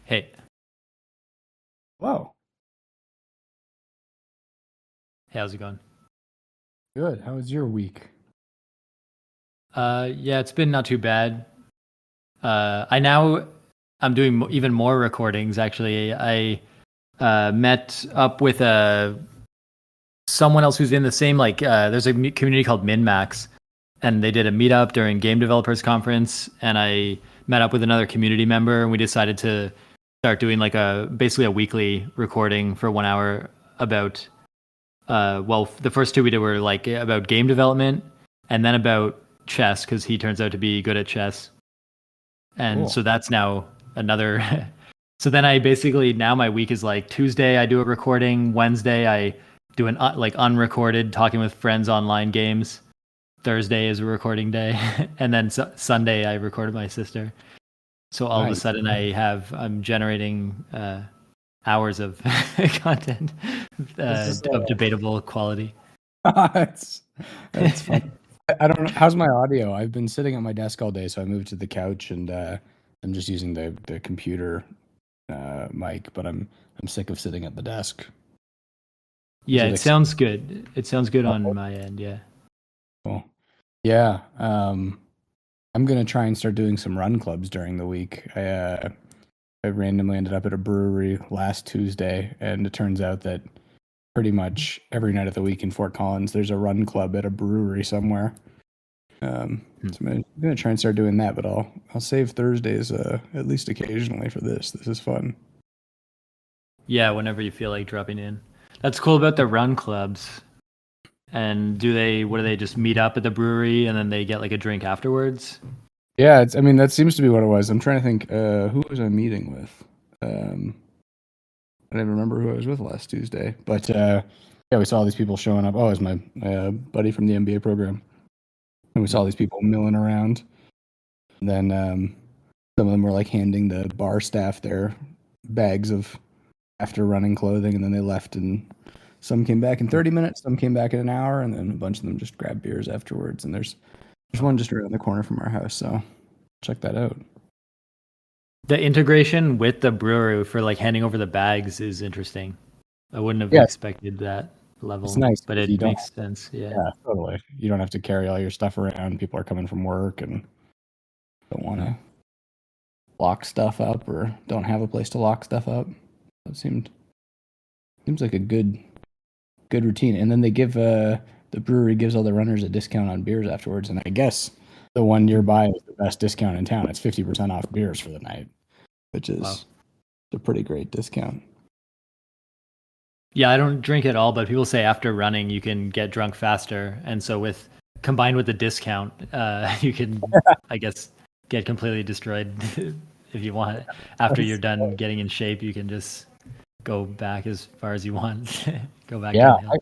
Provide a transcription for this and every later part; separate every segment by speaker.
Speaker 1: Hey,
Speaker 2: Wow,
Speaker 1: hey, how's it going?
Speaker 2: good. How was your week?
Speaker 1: Yeah, it's been not too bad. I'm doing even more recordings. Actually, I met up with someone else who's in the same there's a community called MinMax, and they did a meetup during Game Developers Conference, and I met up with another community member, and we decided to start doing like a basically a weekly recording for 1 hour about the first two we did were like about game development and then about chess because he turns out to be good at chess. And
Speaker 2: Cool.
Speaker 1: so that's now another. So then I basically now my week is like Tuesday I do a recording, Wednesday I do an like unrecorded talking with friends online games. Thursday is a recording day, and then Sunday I recorded my sister. So all of a
Speaker 2: Nice.
Speaker 1: sudden I'm generating hours of content
Speaker 2: This is
Speaker 1: of debatable quality.
Speaker 2: it's it's fun. I don't know. How's my audio? I've been sitting at my desk all day, so I moved to the couch and I'm just using the computer mic, but I'm sick of sitting at the desk. Is
Speaker 1: Yeah,
Speaker 2: it
Speaker 1: it sounds good. It sounds good on my end. Yeah.
Speaker 2: acceptable? Yeah. I'm gonna try and start doing some run clubs during the week. I randomly ended up at a brewery last Tuesday, and it turns out that pretty much every night of the week in Fort Collins, there's a run club at a brewery somewhere.
Speaker 1: Hmm.
Speaker 2: So I'm gonna try and start doing that, but I'll save Thursdays at least occasionally for this. This is fun.
Speaker 1: Yeah, whenever you feel like dropping in. That's cool about the run clubs. And what do they just meet up at the brewery and then they get like a drink afterwards?
Speaker 2: Yeah, I mean that seems to be what it was. I'm trying to think who was I meeting with? Um, I don't even remember who I was with last Tuesday, but yeah, we saw all these people showing up. Oh, it was my buddy from the MBA program, and we saw these people milling around. And then some of them were like handing the bar staff their bags of after running clothing, and then they left. And some came back in 30 minutes, some came back in an hour, and then a bunch of them just grabbed beers afterwards. And there's one just around the corner from our house, so check that out.
Speaker 1: The integration with the brewery for like handing over the bags is interesting. I wouldn't have
Speaker 2: Yeah,
Speaker 1: expected that
Speaker 2: it's
Speaker 1: level,
Speaker 2: nice
Speaker 1: but
Speaker 2: because you
Speaker 1: it
Speaker 2: don't.
Speaker 1: makes sense. Yeah.
Speaker 2: Yeah, totally. You don't have to carry all your stuff around. People are coming from work and don't want to lock stuff up or don't have a place to lock stuff up. It seems like a good routine. And then they give the brewery gives all the runners a discount on beers afterwards. And I guess the one nearby is the best discount in town. It's 50% off beers for the night, which
Speaker 1: Wow.
Speaker 2: is a pretty great discount.
Speaker 1: Yeah, I don't drink at all, but people say after running you can get drunk faster, and so with combined with the discount, you can, I guess, get completely destroyed if you want. After you're done getting in shape, you can just go back as far as you want, go back
Speaker 2: Yeah,
Speaker 1: downhill.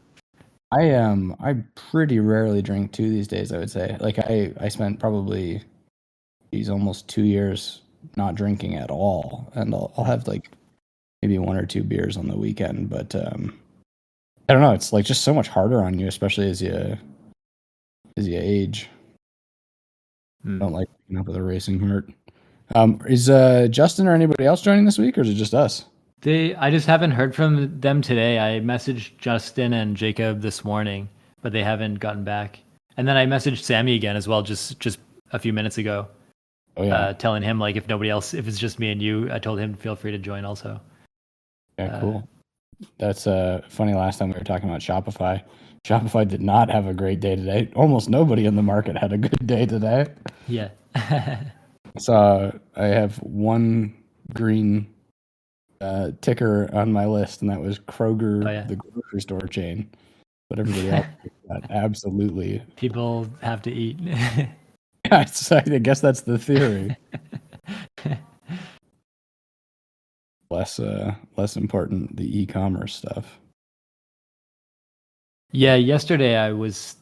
Speaker 2: I pretty rarely drink too these days, I would say. Like I spent probably geez, almost 2 years not drinking at all. And I'll have like maybe one or two beers on the weekend, but I don't know. It's like just so much harder on you, especially as you age. I
Speaker 1: Hmm.
Speaker 2: don't like waking up with a racing heart. Is Justin or anybody else joining this week, or is it just us?
Speaker 1: I just haven't heard from them today. I messaged Justin and Jacob this morning, but they haven't gotten back. And then I messaged Sammy again as well, just a few minutes ago,
Speaker 2: Oh yeah,
Speaker 1: telling him like if nobody else, if it's just me and you, I told him feel free to join also.
Speaker 2: yeah,
Speaker 1: Uh,
Speaker 2: cool. That's funny. Last time we were talking about Shopify, Shopify did not have a great day today. Almost nobody in the market had a good day today.
Speaker 1: yeah.
Speaker 2: So I have one green ticker on my list, and that was
Speaker 1: Oh
Speaker 2: Kroger,
Speaker 1: yeah.
Speaker 2: the grocery store chain. But everybody else got absolutely.
Speaker 1: People have to eat.
Speaker 2: Yeah, I guess that's the theory. Less important the e-commerce stuff.
Speaker 1: Yeah, yesterday I was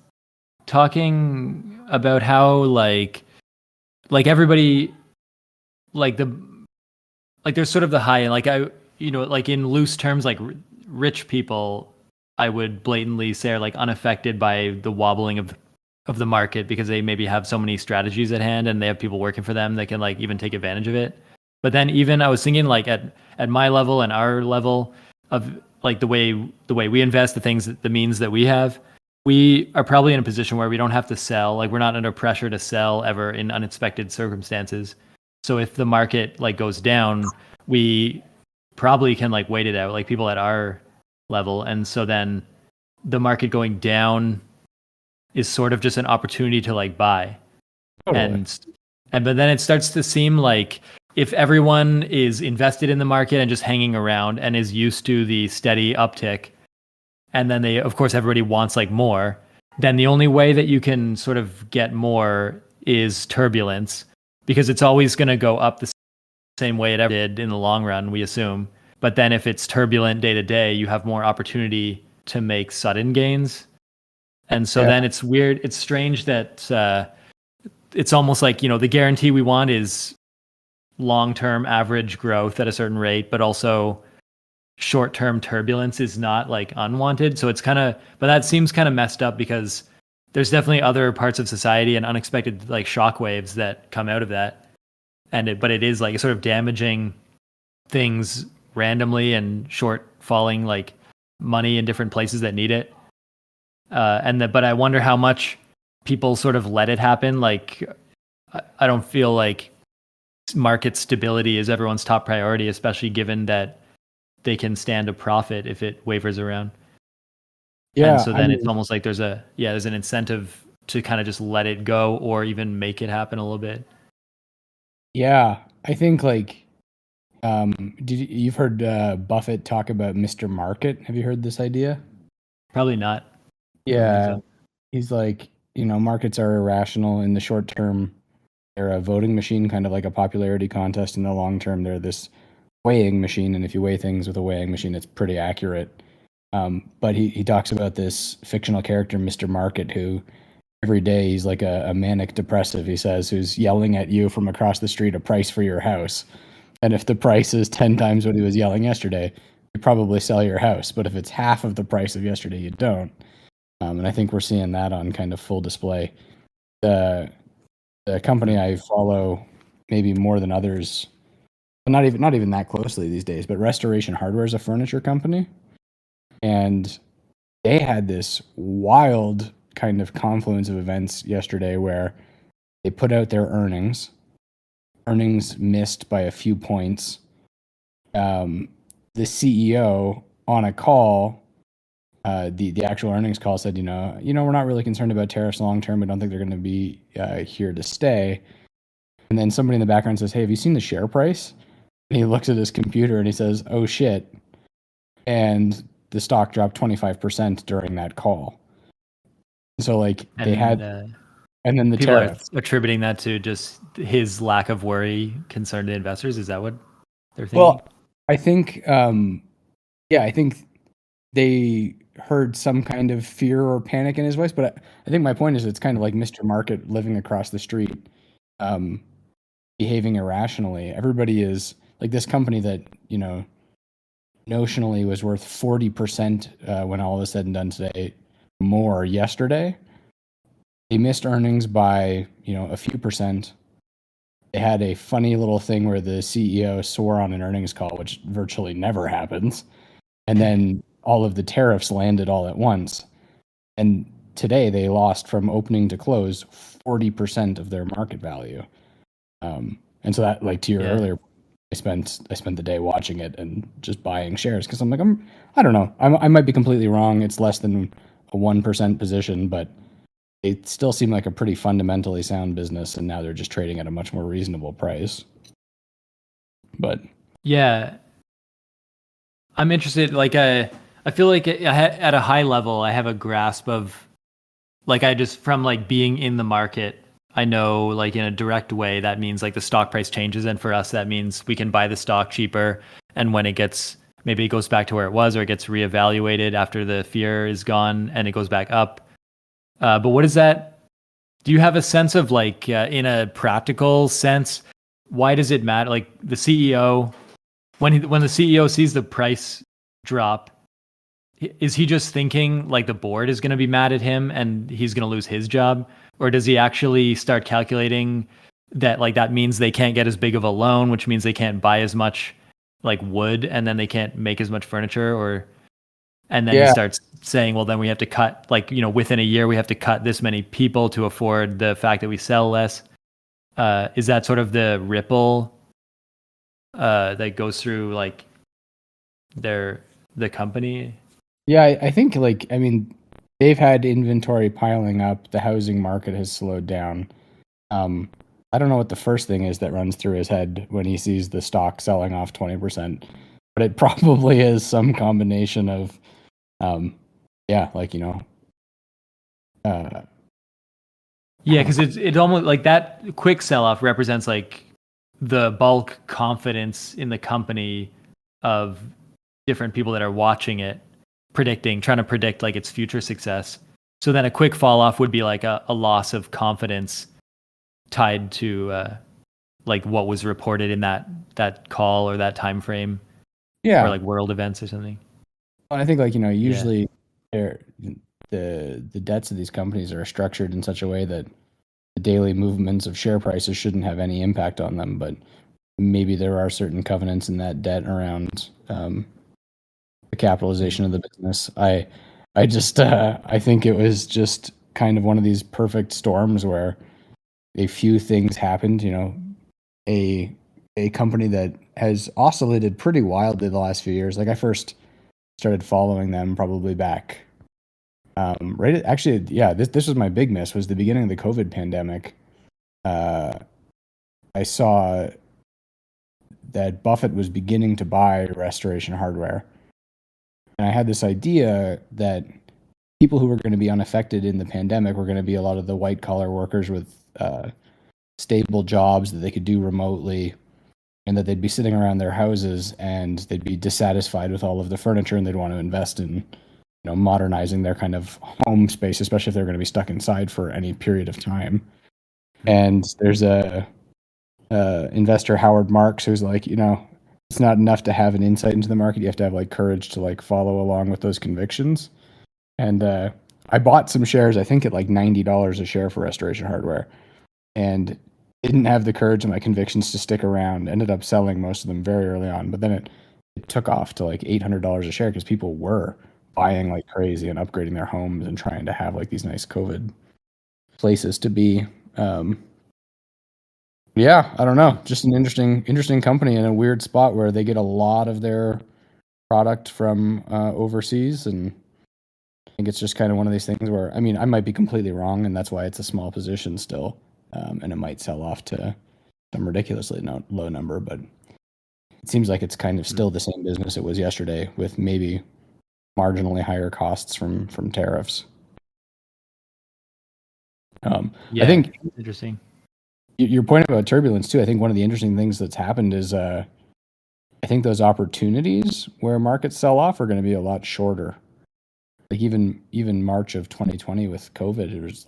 Speaker 1: talking about how like everybody like the like there's sort of the high and like like in loose terms like rich people I would blatantly say are like unaffected by the wobbling of the market because they maybe have so many strategies at hand and they have people working for them that can like even take advantage of it. But then even I was thinking like at my level and our level of like the way we invest, the means that we have, we are probably in a position where we don't have to sell. Like we're not under pressure to sell ever in unexpected circumstances. So if the market like goes down, we probably can like wait it out, like people at our level. And so then the market going down is sort of just an opportunity to like buy.
Speaker 2: Totally.
Speaker 1: And but then it starts to seem like if everyone is invested in the market and just hanging around and is used to the steady uptick, and then they of course everybody wants like more, then the only way that you can sort of get more is turbulence, because it's always going to go up the same way it ever did in the long run, we assume. But then if it's turbulent day to day, you have more opportunity to make sudden gains. And so then it's weird, it's strange that it's almost like, the guarantee we want is long-term average growth at a certain rate, but also short-term turbulence is not like unwanted. So it's kind of, but that seems kind of messed up, because there's definitely other parts of society and unexpected like shockwaves that come out of that. But it is like sort of damaging things randomly and short falling like money in different places that need it. But I wonder how much people sort of let it happen. Like, I don't feel like market stability is everyone's top priority, especially given that they can stand a profit if it wavers around.
Speaker 2: Yeah.
Speaker 1: And so then it's almost like there's an incentive to kind of just let it go or even make it happen a little bit.
Speaker 2: Yeah. I think like, you've heard Buffett talk about Mr. Market. Have you heard this idea?
Speaker 1: Probably not.
Speaker 2: Yeah. He's like, markets are irrational in the short term. They're a voting machine, kind of like a popularity contest. In the long term, they're this weighing machine. And if you weigh things with a weighing machine, it's pretty accurate. But he talks about this fictional character, Mr. Market, who every day he's like a manic depressive, he says, who's yelling at you from across the street a price for your house. And if the price is 10 times what he was yelling yesterday, you probably sell your house. But if it's half of the price of yesterday, you don't. And I think we're seeing that on kind of full display. The company I follow, maybe more than others, not even that closely these days, but Restoration Hardware is a furniture company, and they had this wild kind of confluence of events yesterday where they put out their earnings missed by a few points. The CEO on a call, the actual earnings call said, we're not really concerned about tariffs long term. We don't think they're going to be here to stay. And then somebody in the background says, "Hey, have you seen the share price?" And he looks at his computer and he says, "Oh shit!" And the stock dropped 25% during that call. So like and then the
Speaker 1: people
Speaker 2: tariff.
Speaker 1: are attributing that to just his lack of worry concern to investors. Is that what they're thinking?
Speaker 2: Well, I think, I think they heard some kind of fear or panic in his voice. But I think my point is it's kind of like Mr. Market living across the street, behaving irrationally. Everybody is like this company that, notionally was worth 40% when all is said and done today, more yesterday. They missed earnings by, a few percent. They had a funny little thing where the CEO swore on an earnings call, which virtually never happens. And then all of the tariffs landed all at once. And today they lost from opening to close 40% of their market value. And so that, like to your earlier, I spent the day watching it and just buying shares because I'm like, I don't know. I might be completely wrong. It's less than a 1% position, but it still seemed like a pretty fundamentally sound business, and now they're just trading at a much more reasonable price. But
Speaker 1: yeah, I'm interested. Like I feel like at a high level, I have a grasp of, like, I just from like being in the market, I know like in a direct way that means like the stock price changes, and for us that means we can buy the stock cheaper, and when it gets, maybe it goes back to where it was or it gets reevaluated after the fear is gone and it goes back up. But what is that? Do you have a sense of like, in a practical sense, why does it matter? Like the CEO, when the CEO sees the price drop, is he just thinking like the board is going to be mad at him and he's going to lose his job? Or does he actually start calculating that like that means they can't get as big of a loan, which means they can't buy as much like wood, and then they can't make as much furniture. Or and then he
Speaker 2: Yeah,
Speaker 1: starts saying, well, then we have to cut, like, within a year we have to cut this many people to afford the fact that we sell less. Is that sort of the ripple that goes through like their the company?
Speaker 2: yeah. I think like I mean they've had inventory piling up. The housing market has slowed down. Um, I don't know what the first thing is that runs through his head when he sees the stock selling off 20%, but it probably is some combination of, um, yeah, like uh,
Speaker 1: Yeah, because it's almost like that quick sell off represents like the bulk confidence in the company of different people that are watching it, trying to predict like its future success. So then a quick fall off would be like a loss of confidence tied to like what was reported in that call or that time frame, or
Speaker 2: yeah.
Speaker 1: like world events or something.
Speaker 2: I think like
Speaker 1: Yeah.
Speaker 2: usually they're, the debts of these companies are structured in such a way that the daily movements of share prices shouldn't have any impact on them, but maybe there are certain covenants in that debt around the capitalization of the business. I just I think it was just kind of one of these perfect storms where a few things happened. A a company that has oscillated pretty wildly the last few years. Like I first started following them probably back. Right, actually, yeah. This was my big miss. Was the beginning of the COVID pandemic. Uh, I saw that Buffett was beginning to buy Restoration Hardware, and I had this idea that people who were going to be unaffected in the pandemic were going to be a lot of the white collar workers with stable jobs that they could do remotely, and that they'd be sitting around their houses and they'd be dissatisfied with all of the furniture and they'd want to invest in modernizing their kind of home space, especially if they're going to be stuck inside for any period of time. And there's a investor, Howard Marks, who's like, it's not enough to have an insight into the market. You have to have like courage to like follow along with those convictions. And I bought some shares, I think at like $90 a share for Restoration Hardware, and didn't have the courage and my convictions to stick around. Ended up selling most of them very early on, but then it took off to like $800 a share because people were buying like crazy and upgrading their homes and trying to have like these nice COVID places to be. Yeah, I don't know. Just an interesting company in a weird spot where they get a lot of their product from overseas, and I think it's just kind of one of these things where, I mean, I might be completely wrong, and that's why it's a small position still, and it might sell off to some ridiculously low number, but it seems like it's kind of still the same business it was yesterday, with maybe marginally higher costs from tariffs. I
Speaker 1: Yeah,
Speaker 2: think
Speaker 1: interesting.
Speaker 2: your point about turbulence too. I think one of the interesting things that's happened is I think those opportunities where markets sell off are going to be a lot shorter. Like even March of 2020 with COVID, it was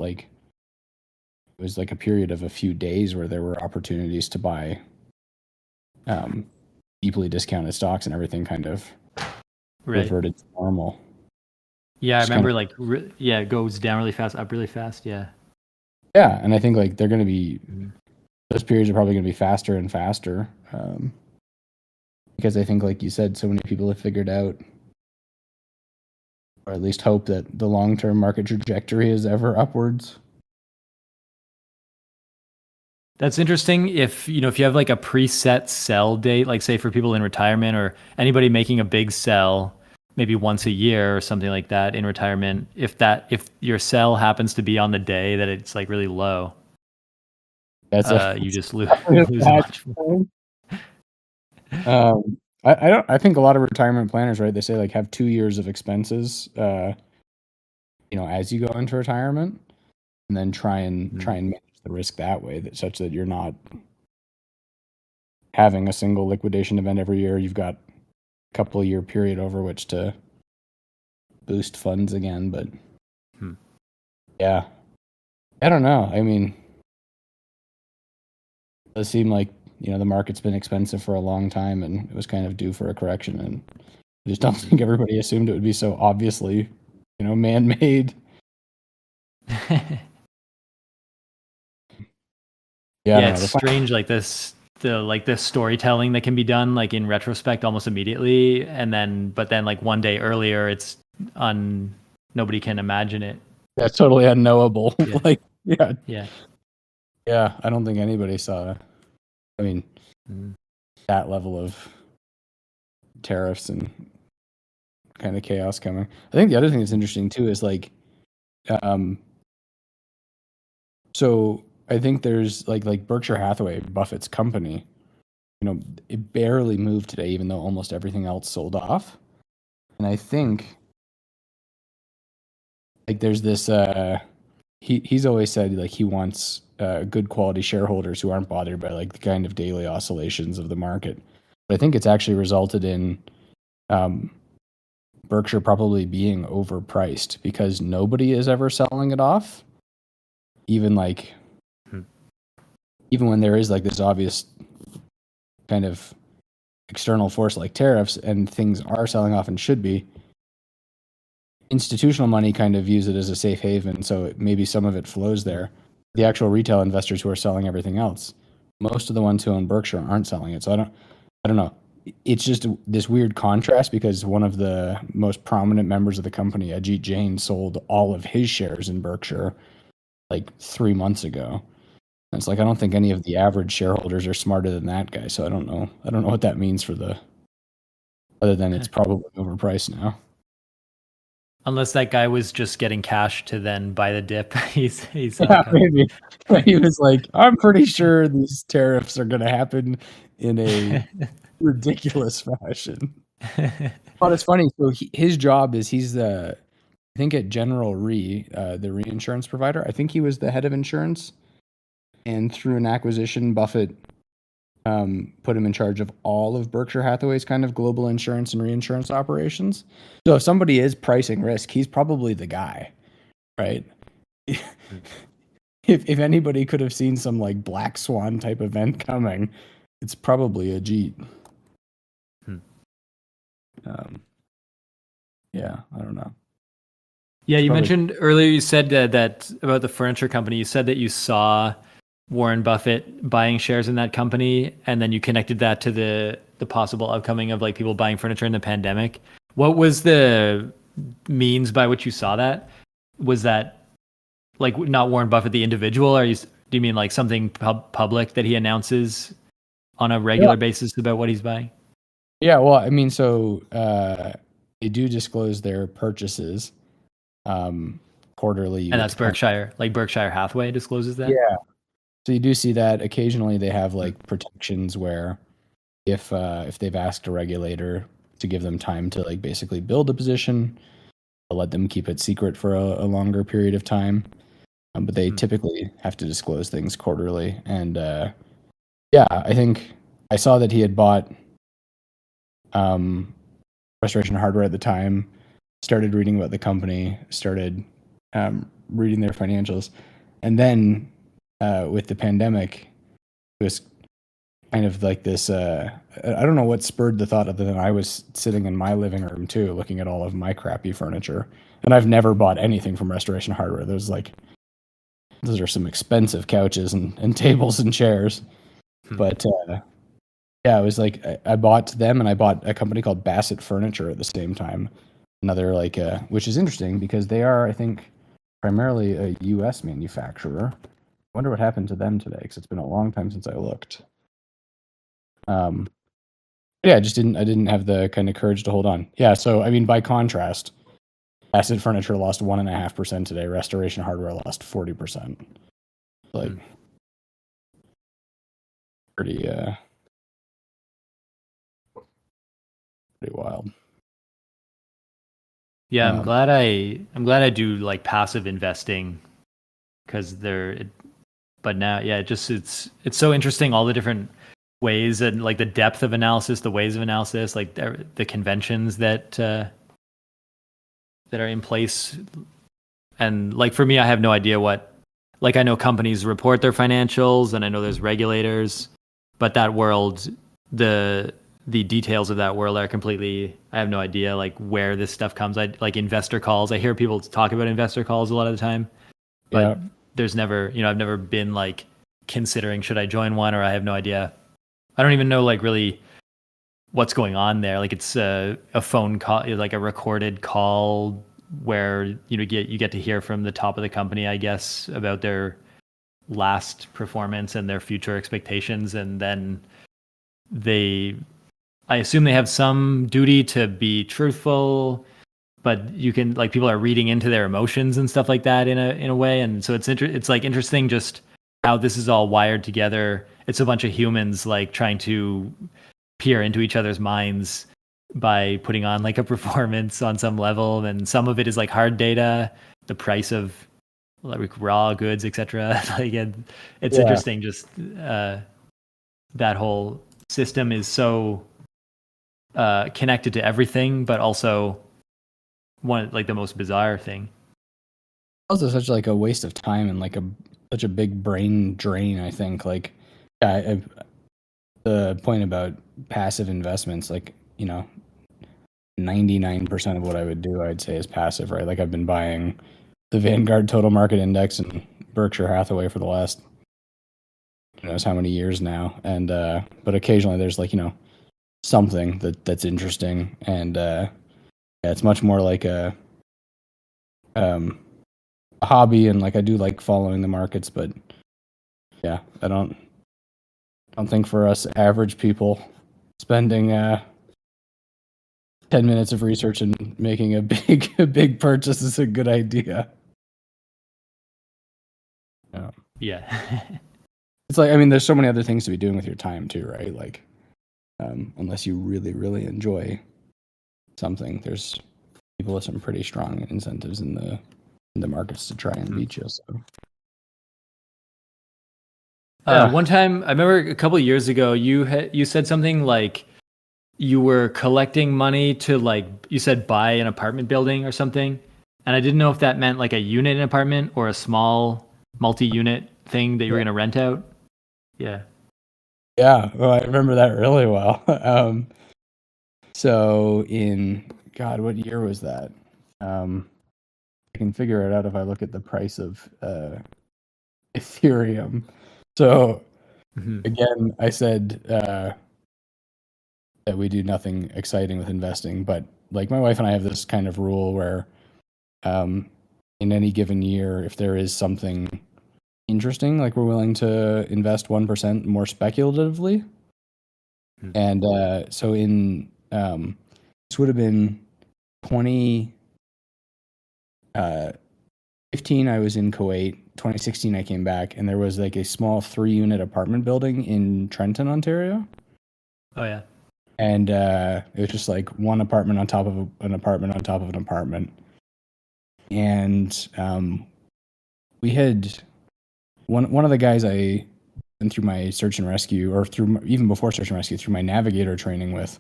Speaker 2: like a period of a few days where there were opportunities to buy deeply discounted stocks, and everything kind of
Speaker 1: Right.
Speaker 2: reverted to normal.
Speaker 1: Yeah, I
Speaker 2: Just kind
Speaker 1: remember
Speaker 2: of,
Speaker 1: like yeah, it goes down really fast, up really fast. Yeah.
Speaker 2: yeah, and I think like they're going to be,
Speaker 1: Mhm.
Speaker 2: those periods are probably going to be faster and faster, because I think, like you said, so many people have figured out, or at least hope, that the long-term market trajectory is ever upwards.
Speaker 1: That's interesting. If you have like a preset sell date, like say for people in retirement or anybody making a big sell, maybe once a year or something like that in retirement, if your sell happens to be on the day that it's like really low,
Speaker 2: That's a,
Speaker 1: you just
Speaker 2: a
Speaker 1: lose a
Speaker 2: bad
Speaker 1: bunch.
Speaker 2: thing. I don't. I think a lot of retirement planners, right? They say like have 2 years of expenses, as you go into retirement, and then try and manage the risk that way, that such that you're not having a single liquidation event every year. You've got a couple of year period over which to boost funds again. But
Speaker 1: Hmm.
Speaker 2: yeah, I don't know. I mean, it does seem like the market's been expensive for a long time, and it was kind of due for a correction. And I just don't think everybody assumed it would be so obviously, man-made. Yeah, I
Speaker 1: Yeah,
Speaker 2: don't
Speaker 1: it's
Speaker 2: know.
Speaker 1: strange like this storytelling that can be done like in retrospect almost immediately, and then but then like one day earlier it's on nobody can imagine it.
Speaker 2: Yeah, totally unknowable.
Speaker 1: Yeah.
Speaker 2: Like, yeah,
Speaker 1: Yeah.
Speaker 2: yeah. I don't think anybody saw. I mean,
Speaker 1: Mm.
Speaker 2: that level of tariffs and kind of chaos coming. I think the other thing that's interesting too is like, um, so I think there's like Berkshire Hathaway, Buffett's company. You know, it barely moved today, even though almost everything else sold off. And I think like there's this. He's always said like he wants good quality shareholders who aren't bothered by like the kind of daily oscillations of the market. But I think it's actually resulted in um, Berkshire probably being overpriced because nobody is ever selling it off. Even like,
Speaker 1: Hmm.
Speaker 2: even when there is like this obvious kind of external force like tariffs and things are selling off and should be, institutional money kind of views it as a safe haven. So maybe some of it flows there. The actual retail investors who are selling everything else, most of the ones who own Berkshire aren't selling it. So I don't know. It's just this weird contrast because one of the most prominent members of the company, Ajit Jain, sold all of his shares in Berkshire like 3 months ago. And it's like I don't think any of the average shareholders are smarter than that guy. So I don't know. I don't know what that means for the other than it's probably overpriced now.
Speaker 1: Unless that guy was just getting cash to then buy the dip. He's
Speaker 2: Yeah,
Speaker 1: like
Speaker 2: maybe. He was like, I'm pretty sure these tariffs are going to happen in a ridiculous fashion. But it's funny. So his job is he's the, I think at General Re, the reinsurance provider. I think he was the head of insurance. And through an acquisition, Buffett put him in charge of all of Berkshire Hathaway's kind of global insurance and reinsurance operations. So if somebody is pricing risk, he's probably the guy, right? If anybody could have seen some like black swan type event coming, it's probably a Jeet.
Speaker 1: Hmm.
Speaker 2: Um, yeah, I don't know.
Speaker 1: Yeah,
Speaker 2: It's
Speaker 1: you
Speaker 2: probably
Speaker 1: mentioned earlier, you said that about the furniture company, you said that you saw Warren Buffett buying shares in that company, and then you connected that to the possible upcoming of like people buying furniture in the pandemic. What was the means by which you saw that? Was that like not Warren Buffett the individual? Do you mean like something public that he announces on a
Speaker 2: yeah.
Speaker 1: regular basis about what he's buying?
Speaker 2: Yeah, well, I mean, so they do disclose their purchases um, quarterly
Speaker 1: And
Speaker 2: with
Speaker 1: that's
Speaker 2: the company.
Speaker 1: Berkshire, like Berkshire Hathaway discloses that.
Speaker 2: Yeah. So you do see that occasionally they have like protections where if they've asked a regulator to give them time to like basically build a position, they'll let them keep it secret for a longer period of time. But they
Speaker 1: Hmm.
Speaker 2: typically have to disclose things quarterly. And yeah, I think I saw that he had bought um, Restoration Hardware at the time, started reading about the company, started reading their financials. And then with the pandemic, it was kind of like this. I don't know what spurred the thought, other than I was sitting in my living room too, looking at all of my crappy furniture. And I've never bought anything from Restoration Hardware. Those are some expensive couches and tables and chairs.
Speaker 1: Hmm.
Speaker 2: But yeah, it was like I bought them and I bought a company called Bassett Furniture at the same time. Another like which is interesting because they are, I think, primarily a U.S. manufacturer. I wonder what happened to them today because it's been a long time since I looked. Um, yeah, I didn't have the kind of courage to hold on. Yeah, so I mean, by contrast, Bassett Furniture lost 1.5% today. Restoration Hardware lost 40%. Like
Speaker 1: Hmm.
Speaker 2: pretty pretty wild.
Speaker 1: Yeah,
Speaker 2: Um,
Speaker 1: I'm glad I do like passive investing because but now yeah, it's so interesting all the different ways and like the depth of analysis, the ways of analysis, like the conventions that are in place. And like for me, I have no idea what like I know companies report their financials and I know there's regulators, but that world the the details of that world are completely I have no idea like where this stuff comes. I like investor calls. I hear people talk about investor calls a lot of the time, but
Speaker 2: yeah,
Speaker 1: there's never, I've never been like considering should I join one, or I have no idea. I don't even know like really what's going on there. Like it's a phone call, like a recorded call where you get to hear from the top of the company, I guess, about their last performance and their future expectations, and then I assume they have some duty to be truthful, but you can like people are reading into their emotions and stuff like that in a way, and so it's like interesting just how this is all wired together. It's a bunch of humans like trying to peer into each other's minds by putting on like a performance on some level, and some of it is like hard data, the price of like raw goods, etc. Like it's interesting just that whole system is so connected to everything, but also one like the most bizarre thing.
Speaker 2: Also, such like a waste of time and like such a big brain drain. I think like the point about passive investments, like 99% of what I would do, I'd say is passive, right? Like I've been buying the Vanguard Total Market Index and Berkshire Hathaway for the last who knows how many years now, and but occasionally there's like something that's interesting, and yeah, it's much more like a hobby, and like I do like following the markets, but yeah, I don't think for us average people spending 10 minutes of research and making a big purchase is a good idea.
Speaker 1: Yeah.
Speaker 2: It's like, I mean, there's so many other things to be doing with your time too, right? Like unless you really enjoy something, there's people with some pretty strong incentives in the markets to try and beat you. So
Speaker 1: one time, I remember a couple of years ago, you said something like you were collecting money to like you said buy an apartment building or something, and I didn't know if that meant like a unit apartment or a small multi-unit thing that you were going to rent out. Yeah.
Speaker 2: Yeah, well, I remember that really well. So in God, what year was that? I can figure it out if I look at the price of Ethereum. So again, I said that we do nothing exciting with investing, but like my wife and I have this kind of rule where in any given year, if there is something interesting, like we're willing to invest 1% more speculatively. And so in this would have been 2015, I was in Kuwait. 2016, I came back, and there was like a small 3-unit apartment building in Trenton, Ontario.
Speaker 1: Oh yeah.
Speaker 2: And it was just like one apartment on top of an apartment on top of an apartment. And we had one of the guys I went through my search and rescue, or even before search and rescue, through my navigator training with,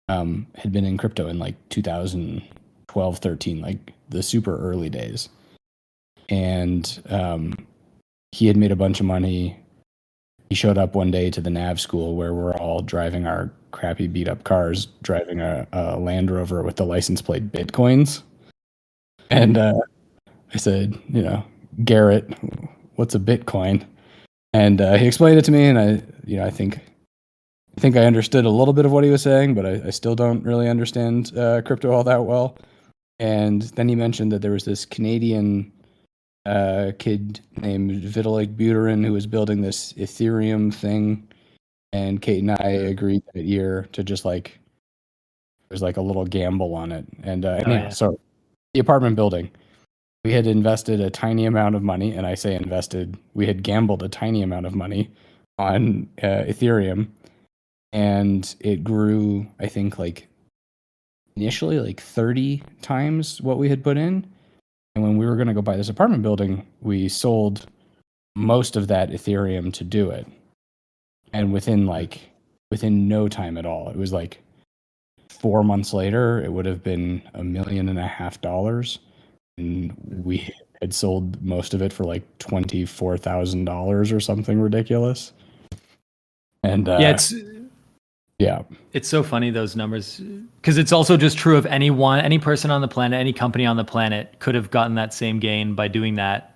Speaker 2: had been in crypto in like 2012, 13, like the super early days. And he had made a bunch of money. He showed up one day to the nav school where we're all driving our crappy beat up cars, driving a Land Rover with the license plate Bitcoins. And I said, Garrett, what's a Bitcoin? And he explained it to me, and I think I understood a little bit of what he was saying, but I still don't really understand crypto all that well. And then he mentioned that there was this Canadian kid named Vitalik Buterin who was building this Ethereum thing, and Kate and I agreed that year to just like it was like a little gamble on it. And so the apartment building, we had invested a tiny amount of money, and I say invested, we had gambled a tiny amount of money on Ethereum, and it grew, I think, like initially like 30 times what we had put in. And when we were going to go buy this apartment building, we sold most of that Ethereum to do it. And within no time at all, it was like 4 months later, it would have been $1.5 million. And we had sold most of it for like $24,000 or something ridiculous. And
Speaker 1: it's so funny, those numbers, because it's also just true of any person on the planet, any company on the planet could have gotten that same gain by doing that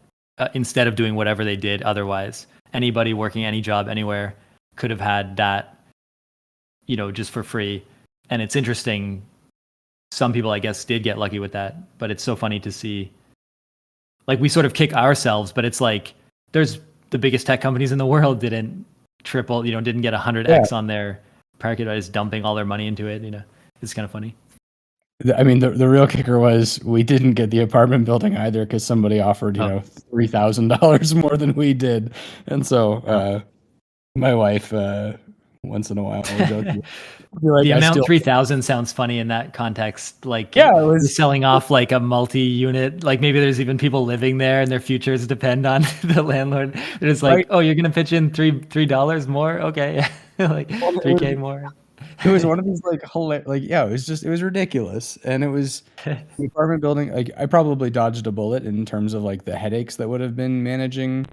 Speaker 1: instead of doing whatever they did otherwise. anybody working any job anywhere could have had that, just for free. And it's interesting. Some people, I guess, did get lucky with that, but it's so funny to see. Like, we sort of kick ourselves, but it's like there's the biggest tech companies in the world didn't triple, didn't get 100x on their parking by just dumping all their money into it. It's kind of funny.
Speaker 2: I mean, the real kicker was we didn't get the apartment building either because somebody offered, $3,000 more than we did. And so my wife, once in a while, will joke, like,
Speaker 1: the amount 3,000 sounds funny in that context. Like,
Speaker 2: yeah,
Speaker 1: you're selling off like a multi-unit, like maybe there's even people living there and their futures depend on the landlord. They're just like, oh, you're gonna pitch in $3 more? Okay. Like $3K more.
Speaker 2: It was one of these like hilarious, like, yeah, it was ridiculous. And it was the apartment building. Like, I probably dodged a bullet in terms of like the headaches that would have been managing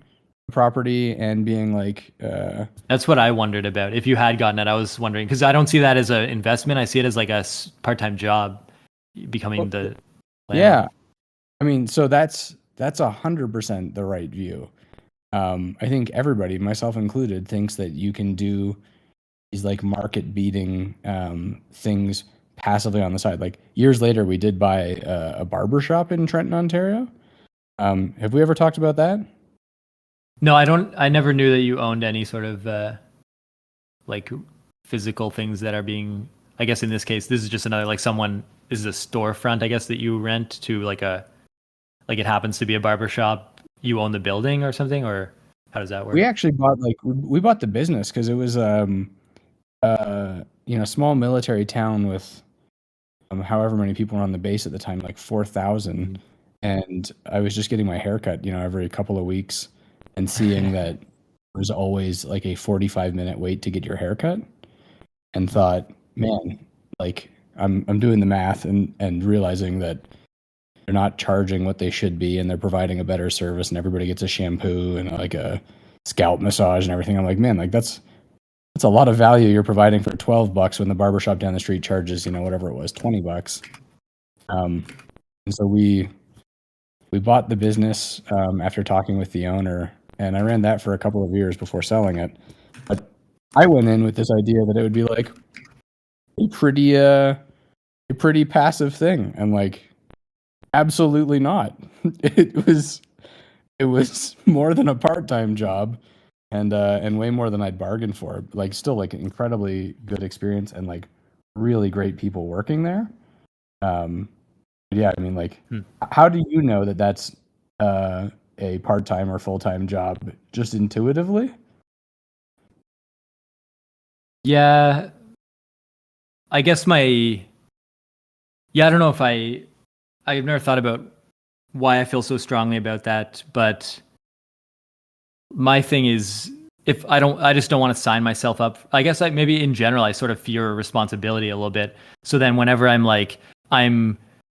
Speaker 2: the property and being like,
Speaker 1: that's what I wondered about. If you had gotten it, I was wondering, because I don't see that as an investment. I see it as like a part-time job, becoming the landlord.
Speaker 2: Yeah. I mean, so that's 100% the right view. I think everybody, myself included, thinks that you can do these like market beating things passively on the side. Like, years later, we did buy a barber shop in Trenton, Ontario. Have we ever talked about that?
Speaker 1: No, I don't. I never knew that you owned any sort of like physical things that are being, I guess in this case, this is just another, like, this is a storefront, I guess, that you rent to like it happens to be a barber shop. You own the building or something, or how does that work?
Speaker 2: We actually bought we bought the business because it was small military town with however many people were on the base at the time, like 4,000. And I was just getting my haircut, every couple of weeks and seeing that there's always like a 45-minute wait to get your haircut, and thought, man, like I'm doing the math and realizing that they're not charging what they should be and they're providing a better service and everybody gets a shampoo and like a scalp massage and everything. I'm like, man, like that's a lot of value you're providing for $12 when the barbershop down the street charges, whatever it was, $20. And so we bought the business after talking with the owner, and I ran that for a couple of years before selling it. But I went in with this idea that it would be like a pretty passive thing, and like, absolutely not. It was more than a part-time job, and way more than I'd bargained for. Like, still like an incredibly good experience and like really great people working there. Yeah, I mean, like, how do you know that that's a part-time or full-time job? Just intuitively?
Speaker 1: Yeah, I guess I don't know if I've never thought about why I feel so strongly about that, but my thing is, I just don't want to sign myself up. I guess maybe in general, I sort of fear responsibility a little bit. So then whenever I'm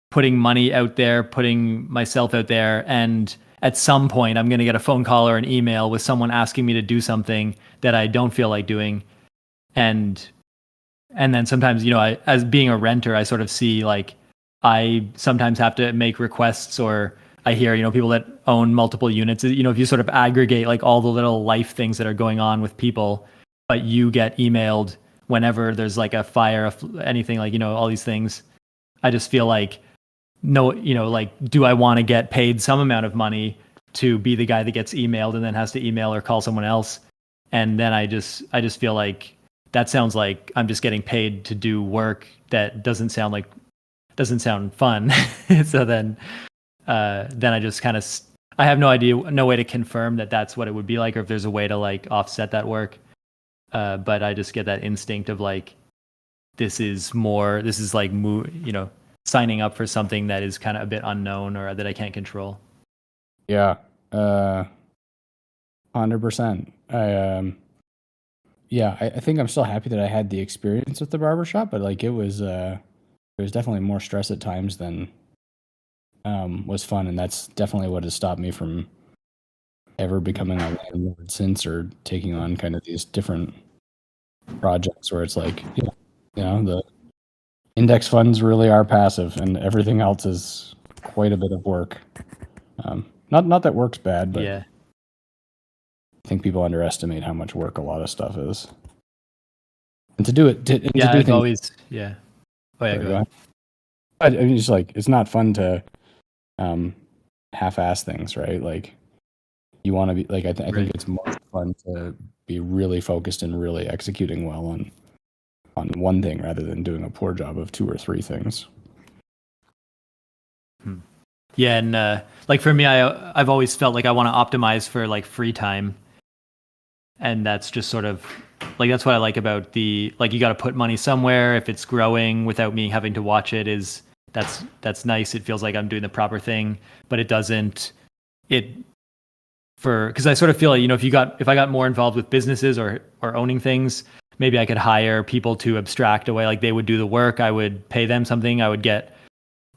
Speaker 1: putting money out there, putting myself out there, and at some point I'm going to get a phone call or an email with someone asking me to do something that I don't feel like doing. And then sometimes, as being a renter, I sort of see like I sometimes have to make requests, or I hear, people that own multiple units, if you sort of aggregate like all the little life things that are going on with people, but you get emailed whenever there's like a fire, anything, like, all these things. I just feel like, no, like, do I want to get paid some amount of money to be the guy that gets emailed and then has to email or call someone else? And then I just feel like that sounds like I'm just getting paid to do work that doesn't sound fun. So then I just kind of, I have no idea, no way to confirm that that's what it would be like, or if there's a way to like offset that work. But I just get that instinct of like, this is like, signing up for something that is kind of a bit unknown or that I can't control.
Speaker 2: Yeah. 100%. I think I'm still happy that I had the experience with the barbershop, but like, it was definitely more stress at times than was fun, and that's definitely what has stopped me from ever becoming a landlord since, or taking on kind of these different projects where it's like, the index funds really are passive and everything else is quite a bit of work. Not that work's bad, but
Speaker 1: yeah.
Speaker 2: I think people underestimate how much work a lot of stuff is. And to do it, to
Speaker 1: Yeah,
Speaker 2: do
Speaker 1: I've
Speaker 2: things.
Speaker 1: always, yeah. Oh yeah,
Speaker 2: Sorry,
Speaker 1: go ahead.
Speaker 2: I mean, it's like it's not fun to half-ass things, right? Like you want to be like I think
Speaker 1: Right.
Speaker 2: it's more fun to be really focused and really executing well on one thing rather than doing a poor job of two or three things.
Speaker 1: Yeah, and like for me, I've always felt like I want to optimize for like free time, and that's just sort of like that's what I like about the like you got to put money somewhere if it's growing without me having to watch it is that's nice. It feels like I'm doing the proper thing, but it doesn't it for because I sort of feel like if I got more involved with businesses or owning things, maybe I could hire people to abstract away. Like they would do the work, I would pay them something, I would get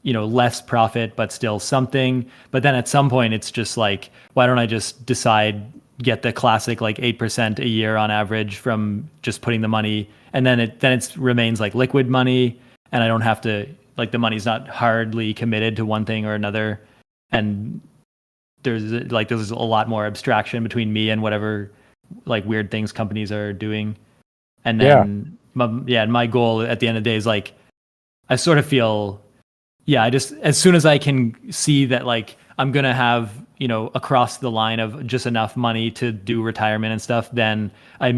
Speaker 1: less profit but still something. But then at some point it's just like, why don't I just decide get the classic like 8% a year on average from just putting the money, and then it remains like liquid money, and I don't have to like the money's not hardly committed to one thing or another, and there's a lot more abstraction between me and whatever like weird things companies are doing. And
Speaker 2: Yeah,
Speaker 1: then my goal at the end of the day is like I sort of feel I just as soon as I can see that like I'm gonna have across the line of just enough money to do retirement and stuff, then I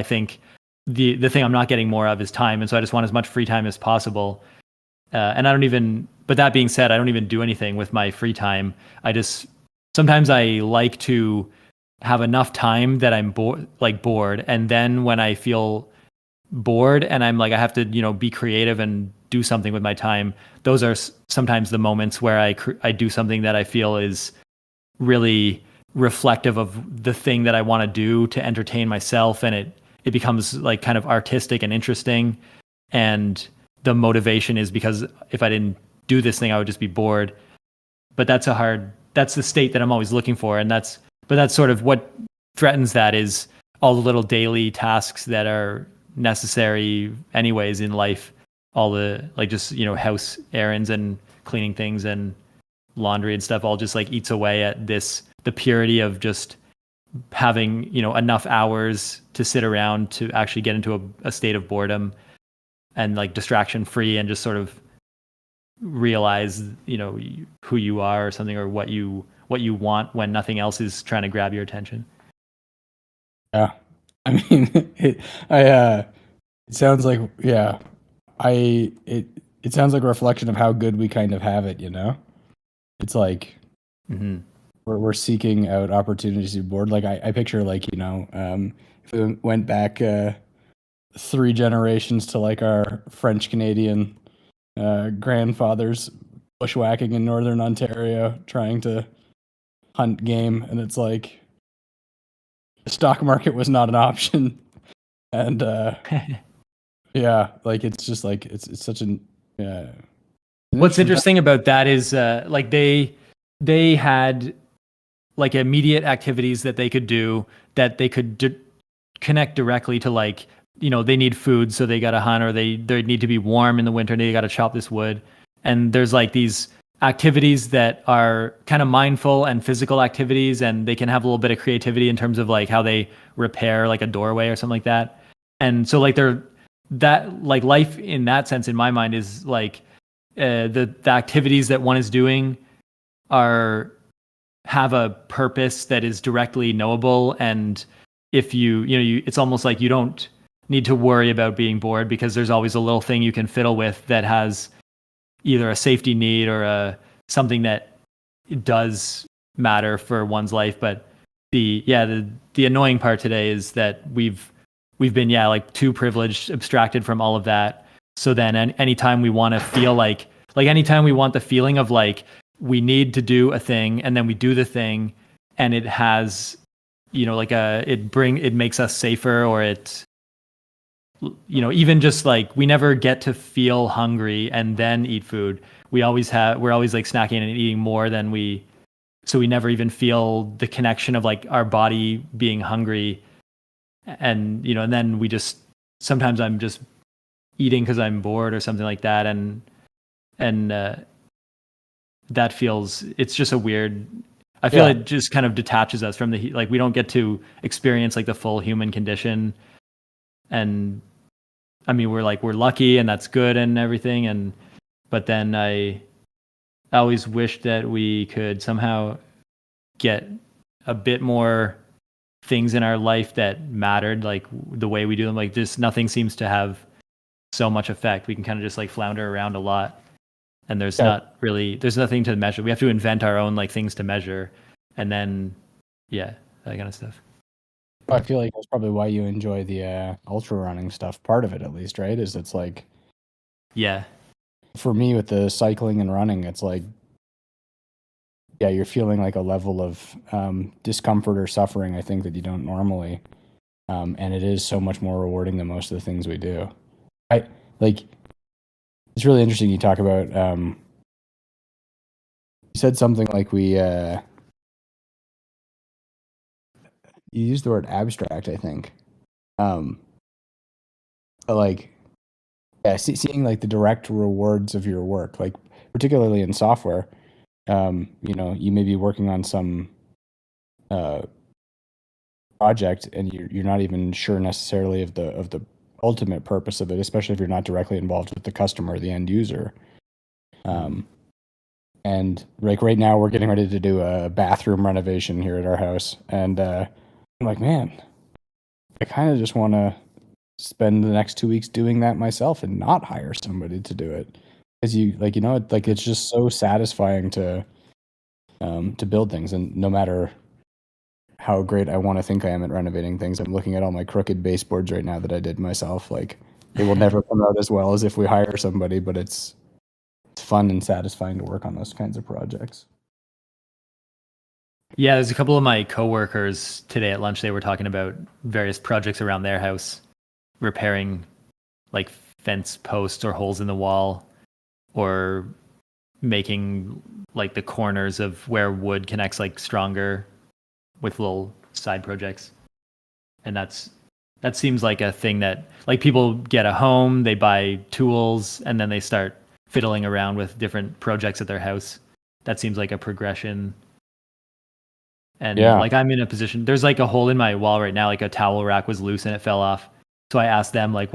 Speaker 1: think the thing I'm not getting more of is time, and so I just want as much free time as possible. And I don't even. But that being said, I don't even do anything with my free time. I just sometimes I like to have enough time that I'm bored, and then when I feel bored and I'm like I have to be creative and do something with my time. Those are sometimes the moments where I do something that I feel is really reflective of the thing that I want to do to entertain myself, and it becomes like kind of artistic and interesting. And the motivation is because if I didn't do this thing, I would just be bored. But that's the state that I'm always looking for, and that's sort of what threatens that is all the little daily tasks that are necessary anyways in life, all the like just house errands and cleaning things and laundry and stuff all just like eats away at the purity of just having enough hours to sit around to actually get into a state of boredom and like distraction free and just sort of realize who you are or something, or what you want when nothing else is trying to grab your attention.
Speaker 2: yeah. I mean, it sounds like it sounds like a reflection of how good we kind of have it. It's like
Speaker 1: Mm-hmm.
Speaker 2: we're seeking out opportunities to be bored. Like I picture like if we went back three generations to like our French Canadian grandfathers bushwhacking in northern Ontario trying to hunt game, and it's like the stock market was not an option. And yeah, like it's just like it's such an
Speaker 1: What's
Speaker 2: interesting time.
Speaker 1: interesting about that is like they had like immediate activities that they could do that they could connect directly to like they need food so they got to hunt, or they need to be warm in the winter and they got to chop this wood. And there's like these activities that are kind of mindful and physical activities, and they can have a little bit of creativity in terms of like how they repair like a doorway or something like that. And so like they're that like life in that sense in my mind is like the activities that one is doing are have a purpose that is directly knowable. And if it's almost like you don't need to worry about being bored because there's always a little thing you can fiddle with that has either a safety need or something that does matter for one's life. But the annoying part today is that we've been like too privileged, abstracted from all of that. So then anytime we want to feel like anytime we want the feeling of like we need to do a thing, and then we do the thing and it has like it makes us safer, or it even just like we never get to feel hungry and then eat food. We're always like snacking and eating more than so we never even feel the connection of like our body being hungry. And and then we just sometimes I'm just eating because I'm bored or something like that. And that feels, it's just a weird, I feel it just kind of detaches us from the like we don't get to experience like the full human condition. And I mean we're lucky and that's good and everything, and but then I always wish that we could somehow get a bit more things in our life that mattered, like the way we do them. Like just nothing seems to have so much effect. We can kind of just like flounder around a lot, and there's nothing to measure. We have to invent our own like things to measure, and then that kind of stuff.
Speaker 2: I feel like that's probably why you enjoy the ultra running stuff. Part of it, at least, right? Is it's like, for me with the cycling and running, it's like, you're feeling like a level of discomfort or suffering, I think, that you don't normally. And it is so much more rewarding than most of the things we do. It's really interesting you talk about, you said something like you used the word abstract, I think. But like, seeing like the direct rewards of your work, like particularly in software, you may be working on some project and you're not even sure necessarily of the ultimate purpose of it, especially if you're not directly involved with the customer or the end user. And like right now we're getting ready to do a bathroom renovation here at our house, and I'm like, man, I kind of just want to spend the next 2 weeks doing that myself and not hire somebody to do it, because it's just so satisfying to build things. And no matter how great I want to think I am at renovating things, I'm looking at all my crooked baseboards right now that I did myself. Like, they will never come out as well as if we hire somebody, but it's fun and satisfying to work on those kinds of projects.
Speaker 1: Yeah, there's a couple of my coworkers today at lunch. They were talking about various projects around their house, repairing like fence posts or holes in the wall, or making like the corners of where wood connects like stronger with little side projects. And that seems like a thing that like people get a home, they buy tools, and then they start fiddling around with different projects at their house. That seems like a progression. And like I'm in a position, there's like a hole in my wall right now, like a towel rack was loose and it fell off. So I asked them like,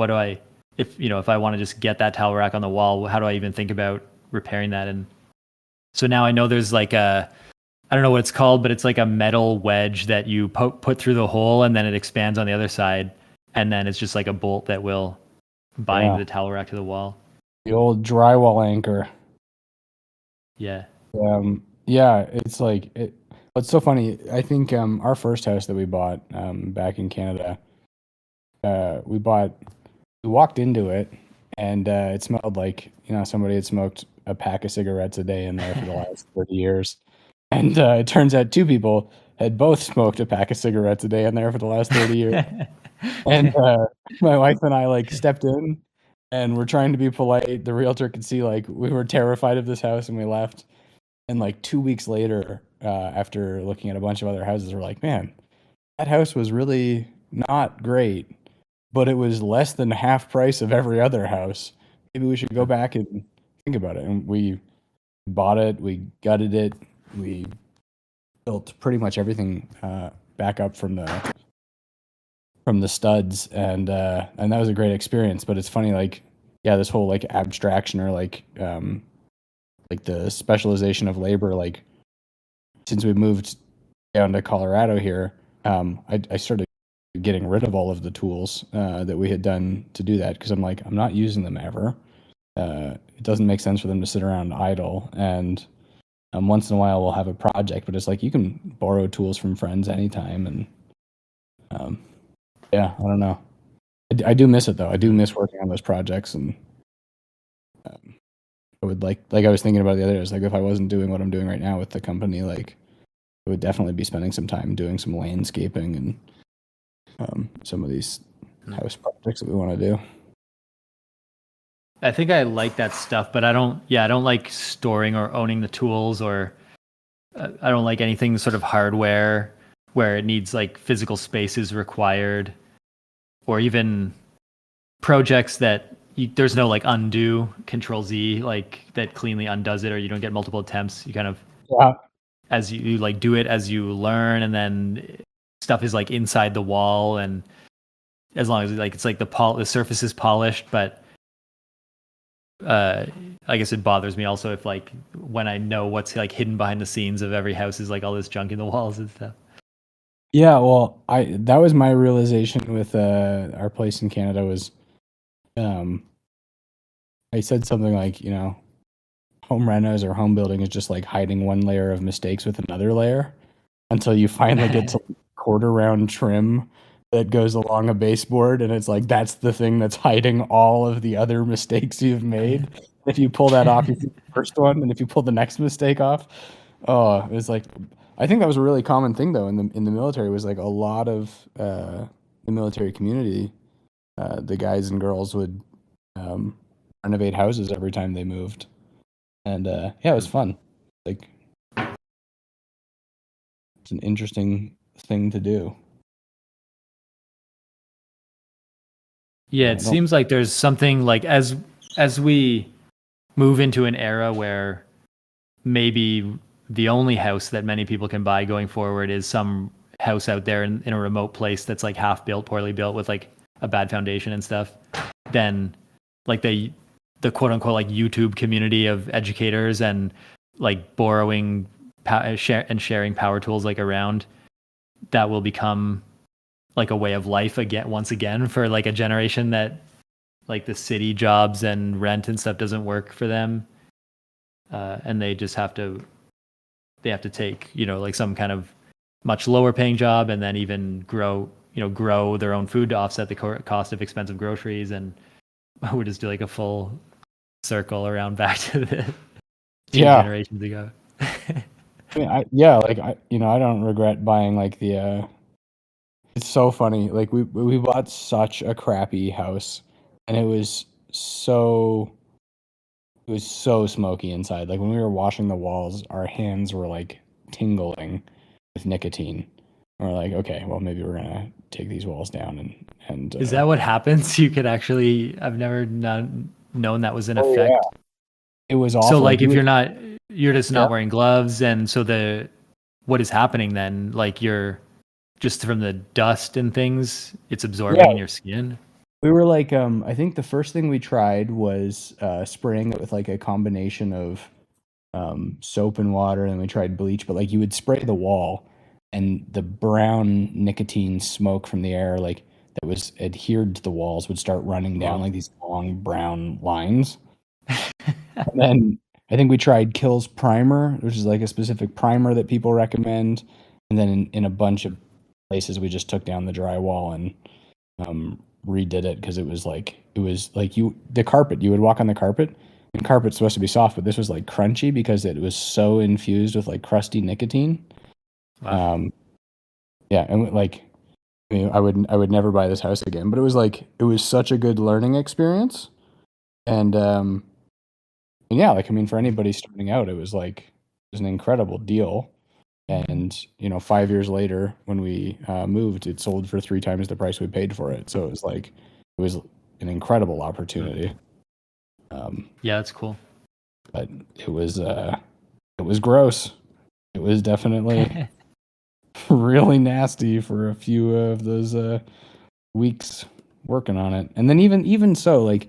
Speaker 1: if I want to just get that towel rack on the wall, how do I even think about repairing that? And so now I know there's like I don't know what it's called, but it's like a metal wedge that you put through the hole and then it expands on the other side. And then it's just like a bolt that will bind the towel rack to the wall.
Speaker 2: The old drywall anchor.
Speaker 1: Yeah.
Speaker 2: It's like It's so funny. I think our first house that we bought back in Canada, we walked into it and it smelled like somebody had smoked a pack of cigarettes a day in there for the last 30 years. And it turns out two people had both smoked a pack of cigarettes a day in there for the last 30 years. And my wife and I like stepped in and we're trying to be polite. The realtor could see like we were terrified of this house and we left. And like 2 weeks later, after looking at a bunch of other houses, we're like, man, that house was really not great, but it was less than half price of every other house. Maybe we should go back and think about it. And we bought it, we gutted it, we built pretty much everything back up from the studs, and that was a great experience. But it's funny, like, this whole like abstraction or like the specialization of labor, like since we moved down to Colorado here, I started getting rid of all of the tools that we had done to do that, because I'm like, I'm not using them ever. It doesn't make sense for them to sit around idle. And once in a while we'll have a project, but it's like you can borrow tools from friends anytime. And I don't know. I do miss it though. I do miss working on those projects, and I would like I was thinking about the other day, it's like if I wasn't doing what I'm doing right now with the company, like I would definitely be spending some time doing some landscaping and some of these house projects that we want to do.
Speaker 1: I think I like that stuff, but I don't like storing or owning the tools, or I don't like anything sort of hardware where it needs like physical spaces required, or even projects that there's no like undo, Control Z, like that cleanly undoes it, or you don't get multiple attempts. You kind of as you like do it as you learn, and then stuff is like inside the wall, and as long as like it's like the surface is polished, but uh I guess it bothers me also if like when I know what's like hidden behind the scenes of every house is like all this junk in the walls and stuff.
Speaker 2: Yeah, well, I that was my realization with our place in Canada was um I said something like, home renos or home building is just like hiding one layer of mistakes with another layer until you finally get to quarter round trim that goes along a baseboard, and it's like that's the thing that's hiding all of the other mistakes you've made. If you pull that off, you see the first one, and if you pull the next mistake off, oh, it was like I think that was a really common thing though in the military was like a lot of the military community, the guys and girls would um, renovate houses every time they moved, and yeah, it was fun. Like it's an interesting thing to do.
Speaker 1: Yeah,
Speaker 2: I
Speaker 1: it
Speaker 2: don't.
Speaker 1: seems like there's something like as we move into an era where maybe the only house that many people can buy going forward is some house out there in a remote place that's like half built, poorly built with like a bad foundation and stuff, then like the quote unquote like YouTube community of educators and like borrowing sharing power tools like around, that will become like a way of life again once again for like a generation that like the city jobs and rent and stuff doesn't work for them, and they just have to take like some kind of much lower paying job and then even grow their own food to offset the cost of expensive groceries, and we'll just do like a full circle around back to the two
Speaker 2: Yeah,
Speaker 1: generations ago.
Speaker 2: I mean, yeah, like I don't regret buying like the. It's so funny. Like we bought such a crappy house, and it was so smoky inside. Like when we were washing the walls, our hands were like tingling with nicotine. And we're like, okay, well maybe we're gonna take these walls down and
Speaker 1: Is that what happens? You could actually, I've never known that was in
Speaker 2: oh yeah,
Speaker 1: effect.
Speaker 2: it was
Speaker 1: So
Speaker 2: awful. Like
Speaker 1: like
Speaker 2: you
Speaker 1: if
Speaker 2: would
Speaker 1: you're just
Speaker 2: yeah
Speaker 1: not wearing gloves, and so what is happening then? Like you're just from the dust and things, it's absorbing in
Speaker 2: yeah
Speaker 1: your skin.
Speaker 2: we were like I think the first thing we tried was spraying it with like a combination of soap and water, and we tried bleach, but like you would spray the wall and the brown nicotine smoke from the air like that was adhered to the walls would start running down
Speaker 1: Wow.
Speaker 2: like these long brown lines. And then I think we tried Kills Primer, which is like a specific primer that people recommend. And then in a bunch of places we just took down the drywall and redid it because it was like the carpet, you would walk on the carpet, and carpet's supposed to be soft, but this was like crunchy because it was so infused with like crusty nicotine.
Speaker 1: Wow.
Speaker 2: Um, yeah, and like I would never buy this house again, but it was such a good learning experience, and yeah, like I mean for anybody starting out, it was an incredible deal. And 5 years later, when we moved, it sold for three times the price we paid for it. So it was an incredible opportunity. Um,
Speaker 1: Yeah, that's cool.
Speaker 2: but it was gross. It was definitely really nasty for a few of those weeks working on it. And then even so, like